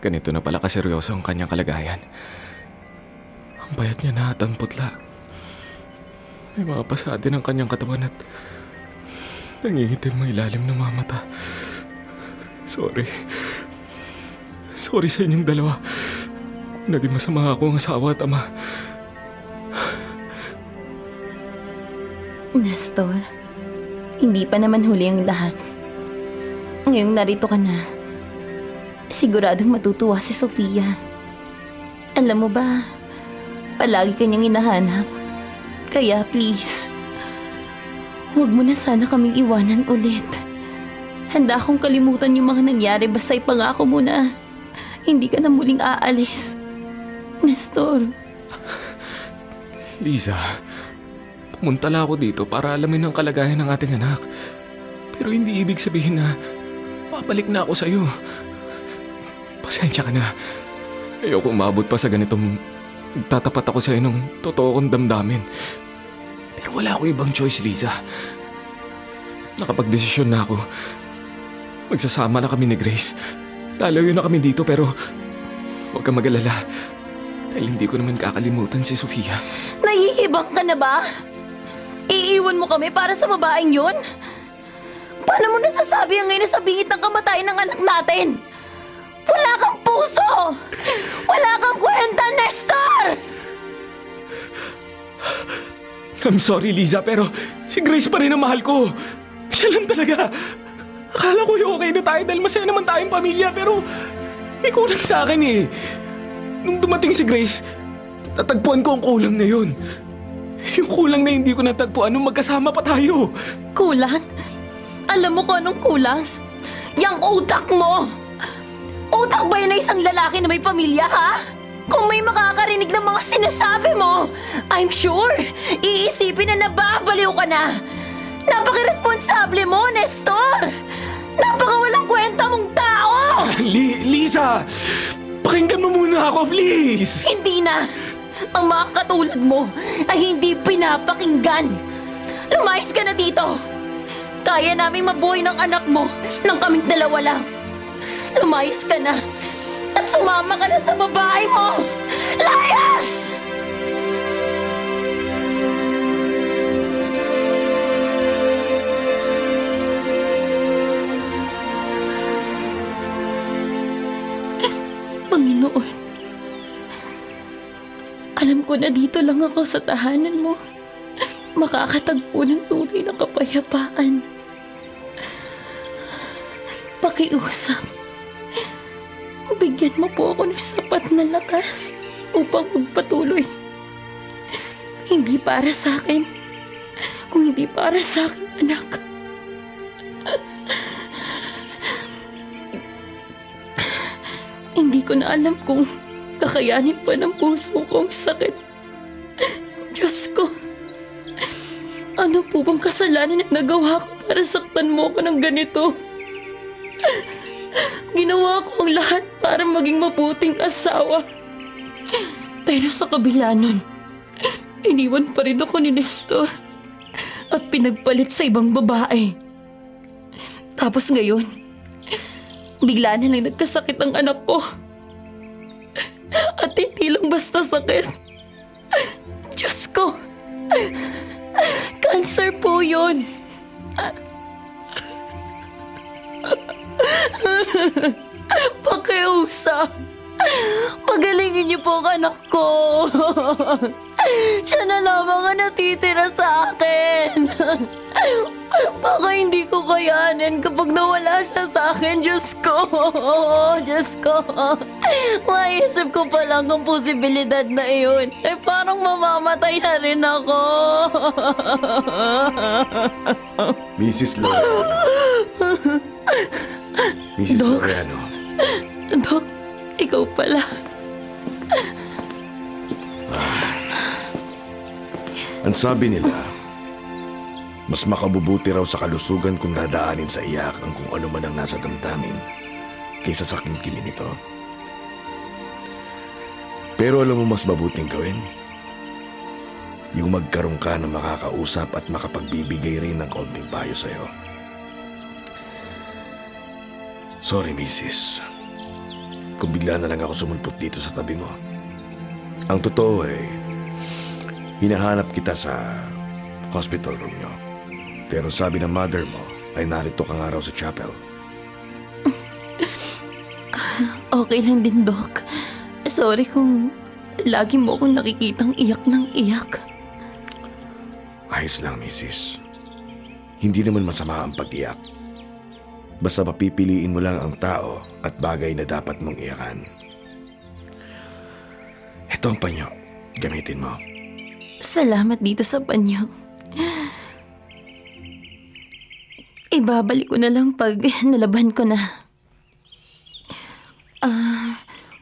Ganito na pala kaseryoso ang kanyang kalagayan. Ang payat niya na at ang putla. May mga pasade ng kanyang katawan at nangingitim ang ilalim ng mga mata. Sorry. Sorry sa inyong dalawa. Naging masama ako ang asawa at ama. Nestor, hindi pa naman huli ang lahat. Ngayong narito ka na, siguradong matutuwa si Sofia. Alam mo ba, palagi kanyang hinahanap. Kaya please, huwag mo na sana kaming iwanan ulit. Handa akong kalimutan yung mga nangyari basta ipangako mo na hindi ka na muling aalis. Nestor. Liza, pumunta lang ako dito para alamin ang kalagayan ng ating anak. Pero hindi ibig sabihin na babalik na ako sa'yo. Pasensya ka na. Ayoko umabot pa sa ganitong tatapat ako sa'yo ng totoo kong damdamin. Pero wala akong ibang choice, Liza. Nakapag-desisyon na ako. Magsasama na kami ni Grace. Lalayo na kami dito pero huwag kang mag-alala. Dahil hindi ko naman kakalimutan si Sofia. Nahihibang ka na ba? Iiwan mo kami para sa babaeng yun? Paano mo nasasabi ang ngayon sa bingit ng kamatayan ng anak natin? Wala kang puso! Wala kang kwenta, Nestor! I'm sorry, Liza, pero si Grace pa rin ang mahal ko. Siya lang talaga. Akala ko okay na tayo dahil masaya naman tayong pamilya, pero may kulang sa akin eh. Nung dumating si Grace, natagpuan ko ang kulang na yun. Yung kulang na hindi ko natagpuan nung magkasama pa tayo. Kulang? Alam mo kung anong kulang? Yang utak mo! Utak ba yun na isang lalaki na may pamilya, ha? Kung may makakarinig ng mga sinasabi mo, I'm sure, iisipin na nababaliw ka na. Napaka-responsable mo, Nestor! Napaka-walang kwenta mong tao! Liza! Pakinggan mo muna ako, please! Hindi na! Ang mga katulad mo ay hindi pinapakinggan. Lumayas ka na dito! Kaya naming mabuhay ng anak mo nang kaming dalawa lang. Lumayas ka na at sumama ka na sa babae mo! Layas! Panginoon, alam ko na dito lang ako sa tahanan mo makakatagpo ng tunay na kapayapaan. Pakiusap, bigyan mo po ako ng sapat na lakas upang magpatuloy. Hindi para sa akin, kung hindi para sa akin, anak. Hindi ko na alam kung kakayanin pa ng puso ko ang sakit. Diyos ko, ano po bang kasalanan na nagawa ko para saktan mo ko ng ganito? Ginawa ko ang lahat para maging mabuting asawa. Pero sa kabila nun, iniwan pa rin ako ni Nestor at pinagpalit sa ibang babae. Tapos ngayon, bigla na lang nagkasakit ang anak ko. At hindi lang basta sakit. Diyos ko, cancer po yun. Pakiusap. Pagalingin niyo po ang anak ko. Siya na lamang ang natitira sa akin. Baka hindi ko kayanin kapag nawala siya sa akin. Diyos ko. Diyos ko. Maisip ko pa lang ang posibilidad na iyon. Parang mamamatay na rin ako. Mrs. Laureano. Mrs. Doc. Laureano. Dok, ikaw pala. Ang sabi nila, mas makabubuti raw sa kalusugan kung dadaanin sa iyak ang kung ano man ang nasa damdamin kaysa sa kimkimin nito. Pero alam mo mas mabuting gawin? Yung magkaroon ka ng makakausap at makapagbibigay rin ng kaunting payo sa'yo. Sorry, Mrs. Kung bigla na lang ako sumulpot dito sa tabi mo. Ang totoo ay, hinahanap kita sa hospital room nyo. Pero sabi ng mother mo ay narito ka nga raw sa chapel. Okay lang din, Doc. Sorry kung lagi mo akong nakikitang iyak ng iyak. Ayos lang, Mrs. Hindi naman masama ang pag-iyak. Basta papipiliin mo lang ang tao at bagay na dapat mong iyakan. Ito ang panyo. Gamitin mo. Salamat dito sa panyo. Ibabalik ko na lang pag nalaban ko na.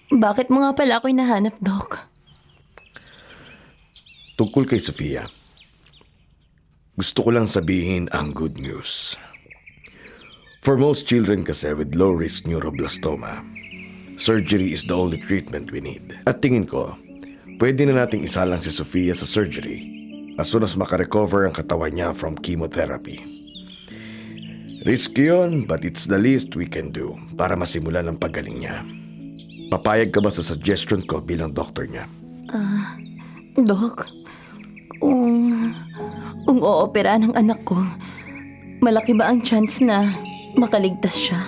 Bakit mo nga pala ako hinahanap, Doc? Tungkol kay Sofia, gusto ko lang sabihin ang good news. For most children kasi with low-risk neuroblastoma, surgery is the only treatment we need. At tingin ko, pwede na nating isalang si Sofia sa surgery as soon as makarecover ang katawan niya from chemotherapy. Risky yun, but it's the least we can do para masimulan ang paggaling niya. Papayag ka ba sa suggestion ko bilang doktor niya? Doc, kung oopera ng anak ko, malaki ba ang chance na makaligtas siya?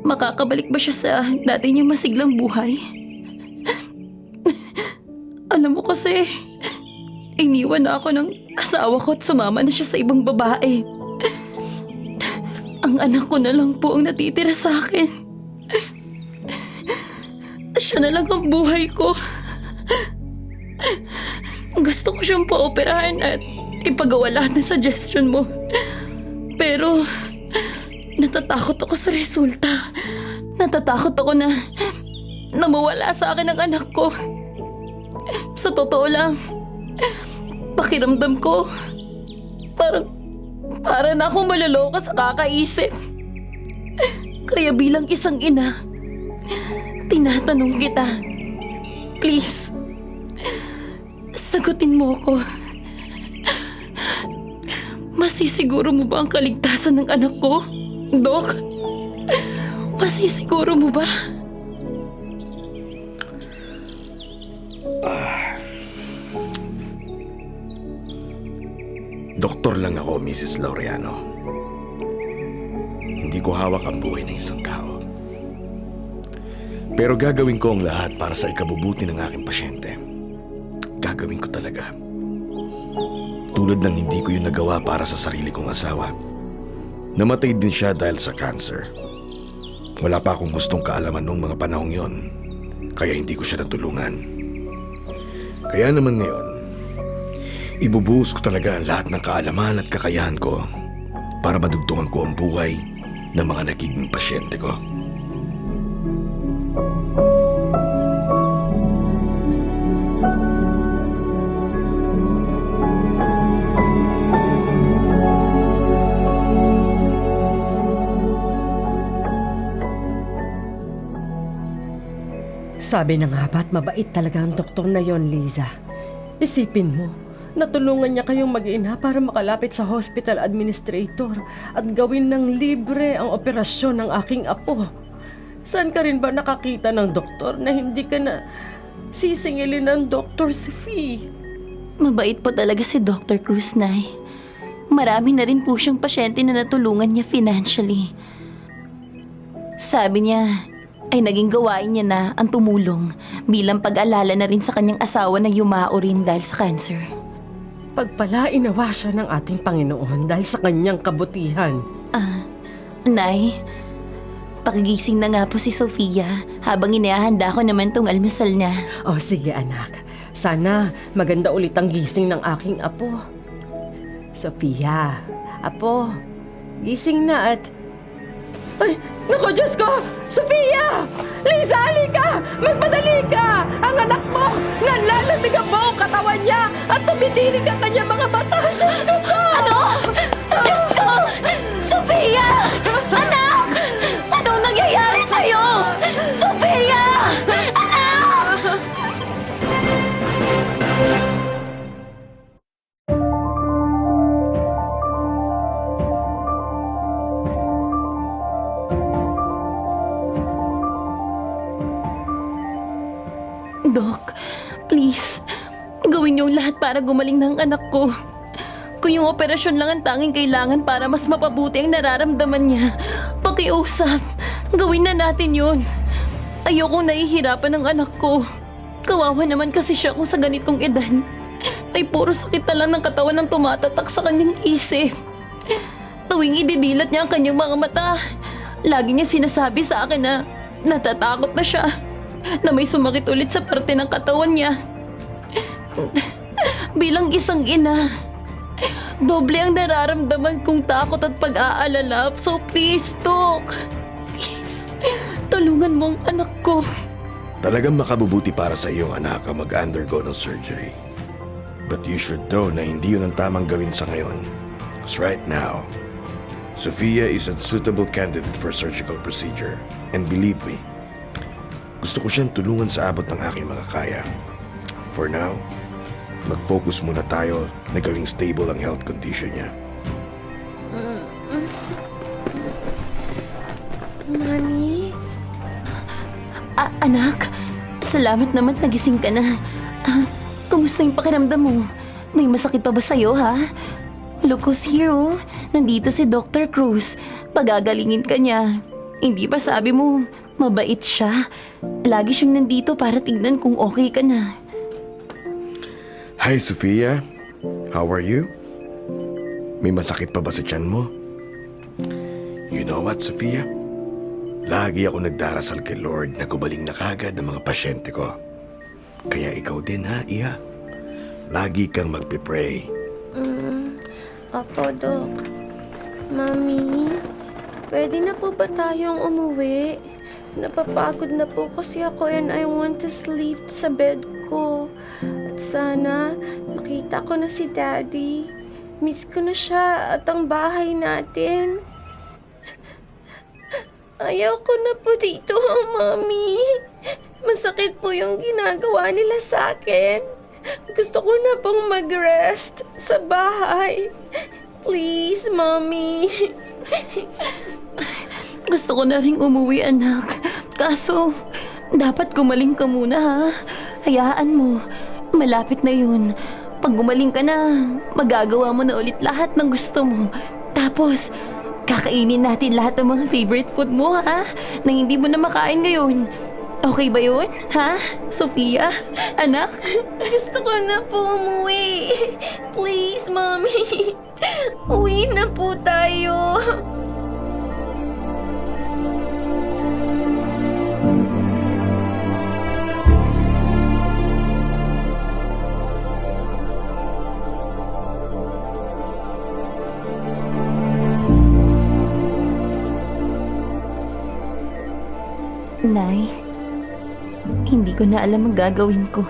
Makakabalik ba siya sa dati niyang masiglang buhay? Alam mo kasi, iniwan na ako ng asawa ko at sumama na siya sa ibang babae. Ang anak ko na lang po ang natitira sa akin. Siya na lang ang buhay ko. Gusto ko siyang paoperahan at ipagawa lahat ng suggestion mo. Pero natatakot ako sa resulta. Natatakot ako na mawala sa akin ang anak ko. Sa totoo lang, pakiramdam ko, para na akong maloloka sa kakaisip. Kaya bilang isang ina, tinatanong kita, please, sagutin mo ako. Masisiguro mo ba ang kaligtasan ng anak ko, Doc? Masisiguro mo ba? Doktor lang ako, Mrs. Laureano. Hindi ko hawak ang buhay ng isang tao. Pero gagawin ko ang lahat para sa ikabubuti ng aking pasyente. Gagawin ko talaga. Tulad ng hindi ko yun nagawa para sa sarili kong asawa. Namatay din siya dahil sa cancer. Wala pa akong gustong kaalaman noong mga panahong yon, kaya hindi ko siya natulungan. Kaya naman ngayon, ibubuhos ko talaga ang lahat ng kaalaman at kakayahan ko para madugtungan ko ang buhay ng mga nagiging pasyente ko. Sabi na nga ba't mabait talaga ang doktor na yon, Liza. Isipin mo, natulungan niya kayong mag-ina para makalapit sa hospital administrator at gawin ng libre ang operasyon ng aking apo. Saan ka rin ba nakakita ng doktor na hindi ka na sisingilin ng Dr. Sophie? Mabait po talaga si Dr. Cruz, Nay. Marami na rin po siyang pasyente na natulungan niya financially. Sabi niya ay naging gawain niya na ang tumulong bilang pag-alala na rin sa kanyang asawa na yumao rin dahil sa cancer. Pagpalainawa siya ng ating Panginoon dahil sa kanyang kabutihan. Nay, pakigising na nga po si Sofia habang inihahanda ko naman tong almusal niya. O sige anak, sana maganda ulit ang gising ng aking apo. Sofia, apo, gising na at... Ay, naku Diyos ko! Sofia! Liza, halika! Magpadali ka! Ang anak mo, nanlalamig ang buong katawan niya at tumitinig ang kanyang mga mata. Diyos ko po! Ano? Diyos ko! Sofia! Anak! Anong nangyayari sa'yo? Sofia! Anak! Doc, please, gawin niyo ang lahat para gumaling na ang anak ko. Kung yung operasyon lang ang tanging kailangan para mas mapabuti ang nararamdaman niya, pakiusap, gawin na natin yun. Ayokong nahihirapan ang anak ko. Kawawa naman kasi siya kung sa ganitong edad ay puro sakit na lang ng katawan ang tumatatak sa kanyang isip. Tuwing ididilat niya ang kanyang mga mata, lagi niya sinasabi sa akin na natatakot na siya, na may sumakit ulit sa parte ng katawan niya. Bilang isang ina, doble ang nararamdaman kong takot at pag-aalala. So please, Doc. Please, tulungan mo ang anak ko. Talagang makabubuti para sa iyong anak ang mag-undergo ng surgery. But you should know na hindi yun ang tamang gawin sa ngayon. Because right now, Sophia is a suitable candidate for surgical procedure. And believe me, gusto ko siyang tulungan sa abot ng aking mga kaya. For now, mag-focus muna tayo na gawing stable ang health condition niya. Mami? Anak, salamat naman nagising ka na. Kumusta yung pakiramdam mo? May masakit pa ba sa'yo, ha? Look who's here, oh. Nandito si Dr. Cruz. Pagagalingin ka niya. Hindi ba sabi mo, mabait siya? Lagi siyang nandito para tignan kung okay ka na. Hi, Sophia. How are you? May masakit pa ba sa tiyan mo? You know what, Sophia? Lagi ako nagdarasal kay Lord na gumaling na kagad ng mga pasyente ko. Kaya ikaw din, ha, Iha? Lagi kang magpipray. Opo, Dok. Mami, pwede na po ba tayong umuwi? Napapagod na po kasi ako and I want to sleep sa bed ko. At sana makita ko na si Daddy. Miss ko na siya at ang bahay natin. Ayaw ko na po dito, Mami. Masakit po yung ginagawa nila sa akin. Gusto ko na pong mag-rest sa bahay. Please, Mommy. Gusto ko na rin umuwi, anak. Kaso, dapat gumaling ka muna, ha? Hayaan mo. Malapit na yun. Pag gumaling ka na, magagawa mo na ulit lahat ng gusto mo. Tapos, kakainin natin lahat ng mga favorite food mo, ha? Nang hindi mo na makain ngayon. Okay ba yun? Ha? Sofia? Anak? Gusto ko na po umuwi. Please, Mommy. Uwi na po tayo. Nay, hindi ko na alam ang gagawin ko.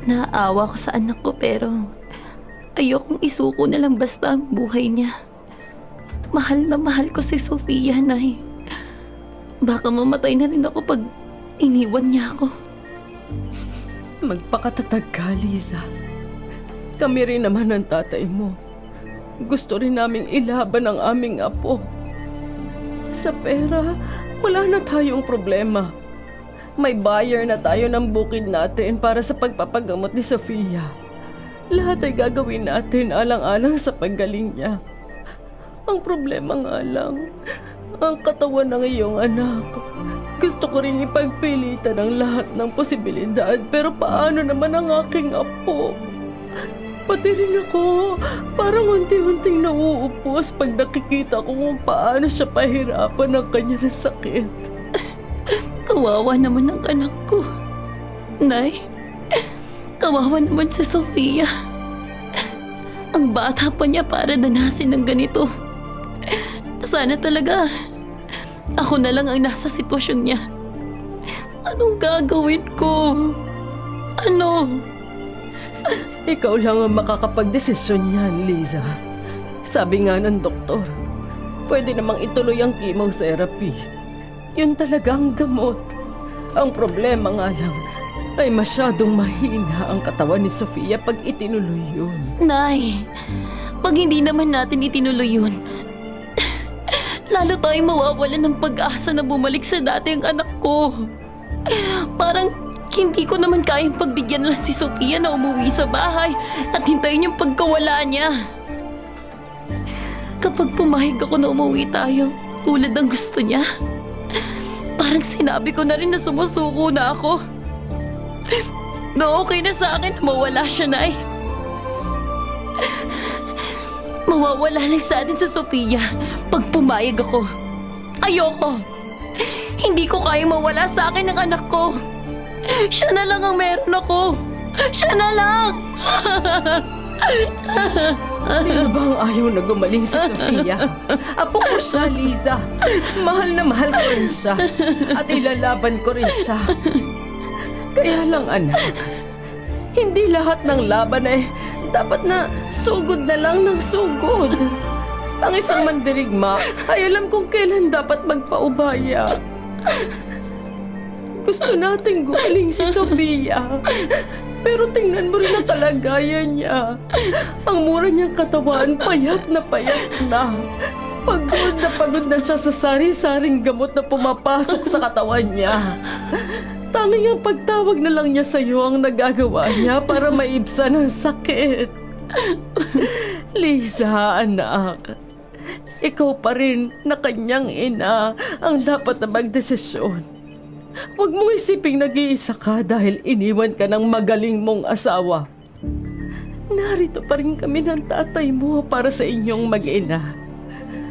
Naaawa ko sa anak ko pero ayokong isuko na lang basta ang buhay niya. Mahal na mahal ko si Sofia, Nay. Baka mamatay na rin ako pag iniwan niya ako. Magpakatatag ka, Liza. Kami rin naman ang tatay mo. Gusto rin naming ilaban ang aming apo. Sa pera, wala na tayong problema. May buyer na tayo ng bukid natin para sa pagpapagamot ni Sofia. Lahat ay gagawin natin alang-alang sa paggaling niya. Ang problema nga lang, ang katawan ng iyong anak. Gusto ko rin ipagpilitan ang lahat ng posibilidad, pero paano naman ang aking apo? Pati rin ako, parang unti-unting nauupos pag nakikita ko kung paano siya pahirapan ng kanya na sakit. Kawawa naman ang anak ko. Nay, kawawa naman si Sofia. Ang bata pa niya para danasin ng ganito. Sana talaga ako na lang ang nasa sitwasyon niya. Anong gagawin ko? Ano? Ikaw lang ang makakapagdesisyon niyan, Liza. Sabi nga ng doktor, pwede namang ituloy ang chemotherapy. Yun talagang gamot. Ang problema nga lang ay masyadong mahina ang katawan ni Sofia pag itinuloy yun. Nay, pag hindi naman natin itinuloy yun, lalo tayong mawawalan ng pag-asa na bumalik sa dati ang anak ko. Parang hindi ko naman kayang pagbigyan lang si Sofia na umuwi sa bahay at hintayin yung pagkawala niya. Kapag pumayag ako na umuwi tayo, tulad ng gusto niya, parang sinabi ko na rin na sumusuko na ako. Na okay na sa akin na mawala siya, Nay. Mawawala lang sa atin sa Sofia pag pumayag ako. Ayoko. Hindi ko kayang mawala sa akin ng anak ko. Siya na lang ang meron ako. Siya na lang. Sino ba ang ayaw na gumaling si Sofia? Apo ko siya, Liza. Mahal na mahal ko rin siya. At ilalaban ko rin siya. Kaya lang, anak, hindi lahat ng laban ay dapat na sugod na lang ng sugod. Ang isang mandirigma ay alam kung kailan dapat magpaubaya. Gusto nating gumaling si Sofia. Pero tingnan mo rin ang kalagayan niya. Ang mura niyang katawan, payat na payat na. Pagod na siya sa sari-saring gamot na pumapasok sa katawan niya. Tanging ang pagtawag na lang niya sa iyo ang nagagawa niya para maibsan ang sakit. Lisa, anak, ikaw pa rin na kanyang ina ang dapat na magdesisyon. Huwag mong isiping nag-iisa ka dahil iniwan ka ng magaling mong asawa. Narito pa rin kami ng tatay mo para sa inyong mag-ina.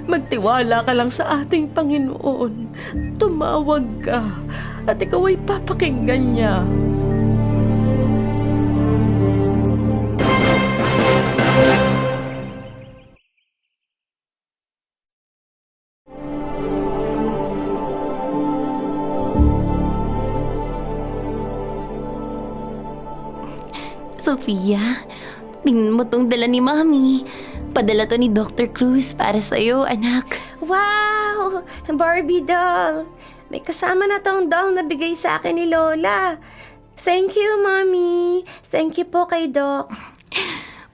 Magtiwala ka lang sa ating Panginoon. Tumawag ka at ikaw ay papakinggan niya. Sofia, tingnan mo tong dala ni Mami. Padala to ni Dr. Cruz para sa'yo, anak. Wow! Barbie doll! May kasama na tong doll na bigay sa akin ni Lola. Thank you, Mommy. Thank you po kay Doc.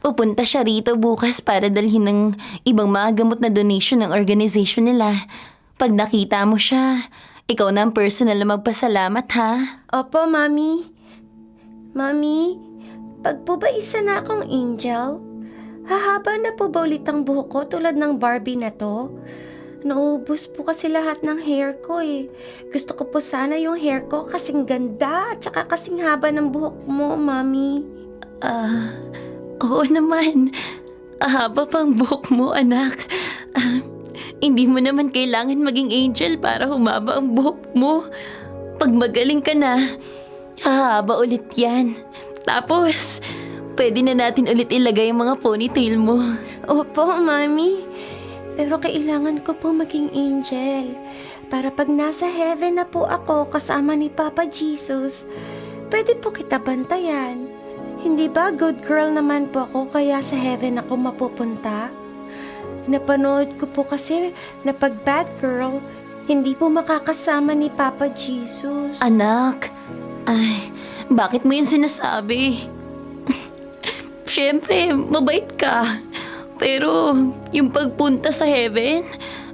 Pupunta siya rito bukas para dalhin ng ibang mga gamot na donation ng organization nila. Pag nakita mo siya, ikaw na ang personal na magpasalamat, ha? Opo, Mommy. Mommy, pag po ba isa na akong angel, hahaba na po ba ulit ang buhok ko tulad ng Barbie na to? Naubos po kasi lahat ng hair ko eh. Gusto ko po sana yung hair ko kasing ganda at saka kasing haba ng buhok mo, Mommy. Oo naman. Haba pang buhok mo, anak. Hindi mo naman kailangan maging angel para humaba ang buhok mo. Pag magaling ka na, hahaba ulit yan. Tapos, pwede na natin ulit ilagay ang mga ponytail mo. Opo, Mommy. Pero kailangan ko po maging angel. Para pag nasa heaven na po ako kasama ni Papa Jesus, pwede po kita bantayan. Hindi ba good girl naman po ako kaya sa heaven ako mapupunta? Napanood ko po kasi na pag bad girl, Hindi po makakasama ni Papa Jesus. Anak, ay, bakit mo yun sinasabi? Siyempre, mabait ka. Pero yung pagpunta sa heaven,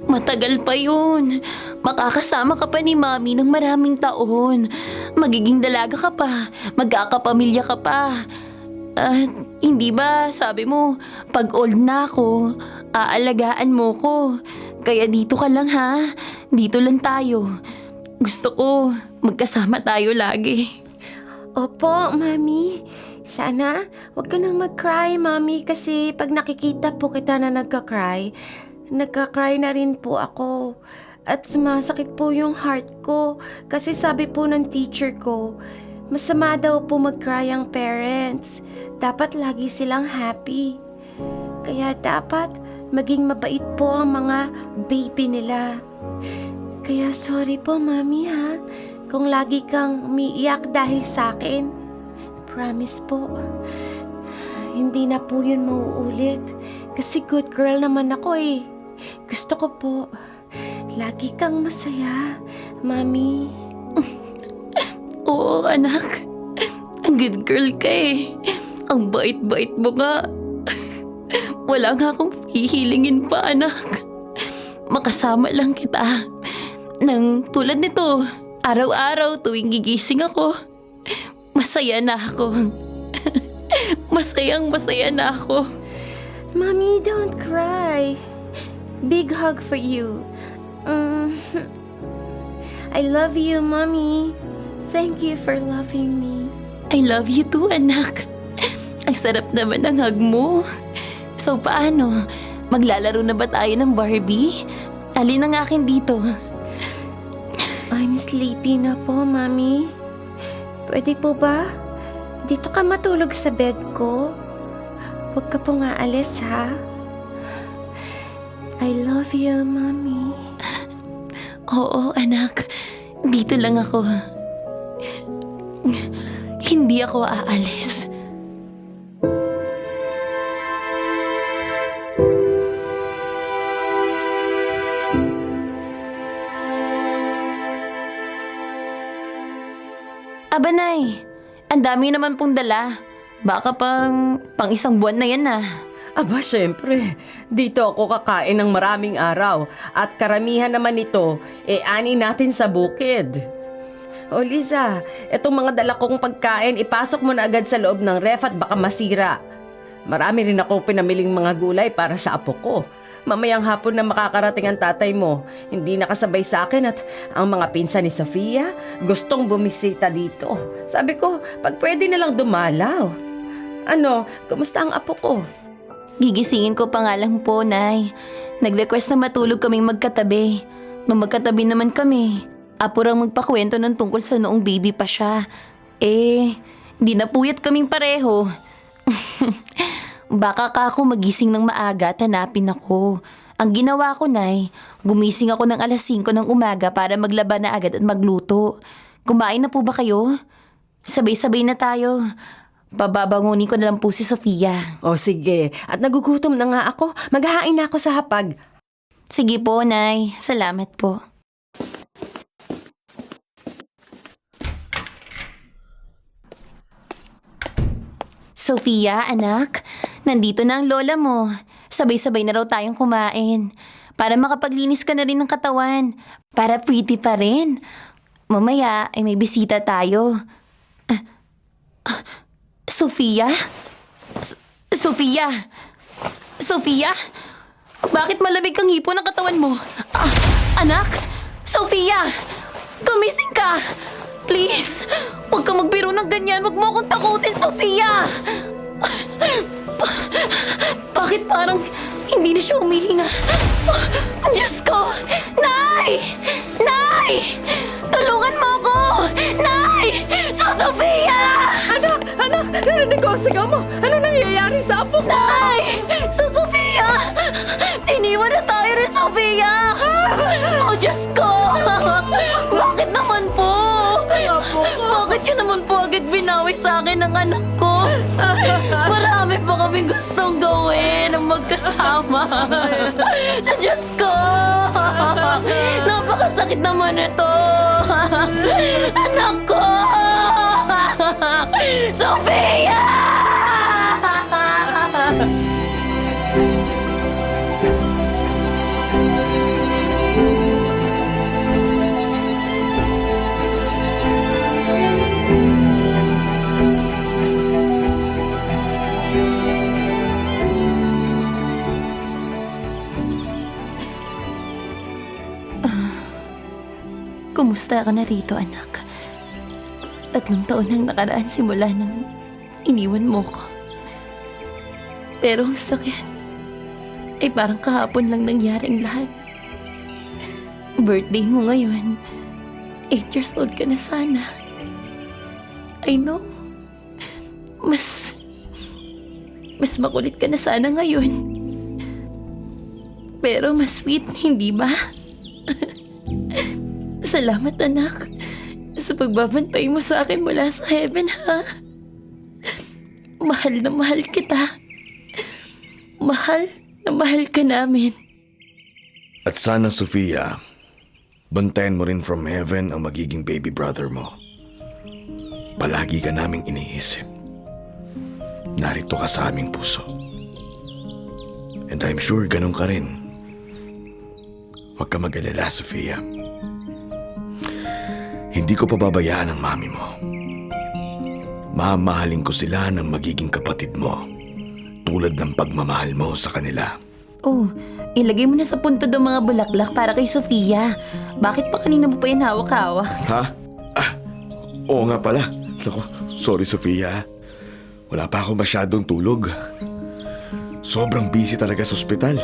matagal pa yun. Makakasama ka pa ni Mami ng maraming taon. Magiging dalaga ka pa. Magkakapamilya ka pa. At hindi ba sabi mo, pag old na ako, aalagaan mo ko. Kaya dito ka lang ha. Dito lang tayo. Gusto ko magkasama tayo lagi. Opo, Mami. Sana, wag ka nang mag-cry, Mami, kasi pag nakikita po kita na nagka-cry na rin po ako. At sumasakit po yung heart ko kasi sabi po ng teacher ko, masama daw po mag-cry ang parents. Dapat lagi silang happy. Kaya dapat maging mabait po ang mga baby nila. Kaya sorry po, Mami, ha? Kung lagi kang umiiyak dahil sa akin. Promise po, hindi na po yun mauulit. Kasi good girl naman ako eh. Gusto ko po, lagi kang masaya, Mami. Oo, anak. Ang good girl ka eh. Ang bait-bait mo nga. Wala nga akong hihilingin pa, anak. Makasama lang kita. Nang tulad nito, araw-araw tuwing gigising ako, masaya na ako. Masaya na ako. Mommy, don't cry. Big hug for you. I love you, Mommy. Thank you for loving me. I love you too, anak. Ang sarap naman ng hug mo. So paano? Maglalaro na ba tayo ng Barbie? Alin ang akin dito? I'm sleepy na po, Mommy. Pwede po ba? Dito ka matulog sa bed ko. Huwag ka pong aalis, ha? I love you, Mommy. Oo, anak. Dito lang ako. Hindi ako aalis. Aba, Nay. Ang dami naman pong dala. Baka pang isang buwan na yan ah. Aba, syempre. Dito ako kakain ng maraming araw. At karamihan naman nito, ani natin sa bukid. O Liza, etong mga dala kong pagkain, ipasok mo na agad sa loob ng ref at baka masira. Marami rin akong pinamiling mga gulay para sa apo ko. Mamayang hapon na makakarating ang tatay mo, hindi nakasabay sa akin at ang mga pinsan ni Sofia gustong bumisita dito. Sabi ko, pag pwede na lang dumalaw. Ano, kumusta ang apo ko? Gigisingin ko pa nga lang po, Nay. Nag-request na matulog kaming magkatabi. Nung magkatabi naman kami, apo rang magpakwento ng tungkol sa noong baby pa siya. Di napuyat kaming pareho. Baka ka ako magising ng maaga at hanapin ako. Ang ginawa ko, Nay, gumising ako ng alas 5 ng umaga para maglaba na agad at magluto. Kumain na po ba kayo? Sabay-sabay na tayo. Pababangunin ko na lang po si Sofia. O sige, at nagugutom na nga ako. Maghahain na ako sa hapag. Sige po, Nay. Salamat po. Sofia, anak, nandito na ang lola mo. Sabay-sabay na raw tayong kumain. Para makapaglinis ka na rin ng katawan. Para pretty pa rin. Mamaya ay may bisita tayo. Sofia? Sofia? Sofia? Bakit malamig kang hipo ng katawan mo? Anak? Sofia! Gumising ka! Please! Huwag ka magbiro ng ganyan! Huwag mo akong takutin, Sofia! Bakit parang hindi na siya humihinga? Diyos ko! Nay! Nay! Tulungan mo ako! Nay! Sofia! Anak! Narinig ko ang sigaw mo! Ano nangyayari sa apo ko? Nay! Sofia! Iniwan na tayo rin, Sofia! Oh, Diyos ko! Bakit naman po? Bakit yun naman po agad binawi sa akin ng anak ko? Marami pa kaming gustong gawin ng magkasama. Diyos ko! Napakasakit naman ito! Anak ko! Sofia! Kumusta ka na rito, anak? 3 taon nang nakaraan simula nang iniwan mo ko. Pero ang sakit ay parang kahapon lang nangyari ang lahat. Birthday mo ngayon. 8 years old ka na sana. I know. Mas makulit ka na sana ngayon. Pero mas sweet, hindi ba? Salamat, anak, sa pagbabantay mo sa akin mula sa heaven, ha? Mahal na mahal kita. Mahal na mahal ka namin. At sana, Sofia, bantayan mo rin from heaven ang magiging baby brother mo. Palagi ka naming iniisip. Narito ka sa aming puso. And I'm sure ganun ka rin. Huwag ka mag-alala, Sofia. Hindi ko pababayaan ang mami mo. Mamahalin ko sila ng magiging kapatid mo, tulad ng pagmamahal mo sa kanila. Oh, ilagay mo na sa punto ng mga bulaklak para kay Sofia. Bakit pa kanina mo pa yan hawak-hawak? Ha? Oo nga pala. Naku, sorry Sofia. Wala pa ako masyadong tulog. Sobrang busy talaga sa ospital.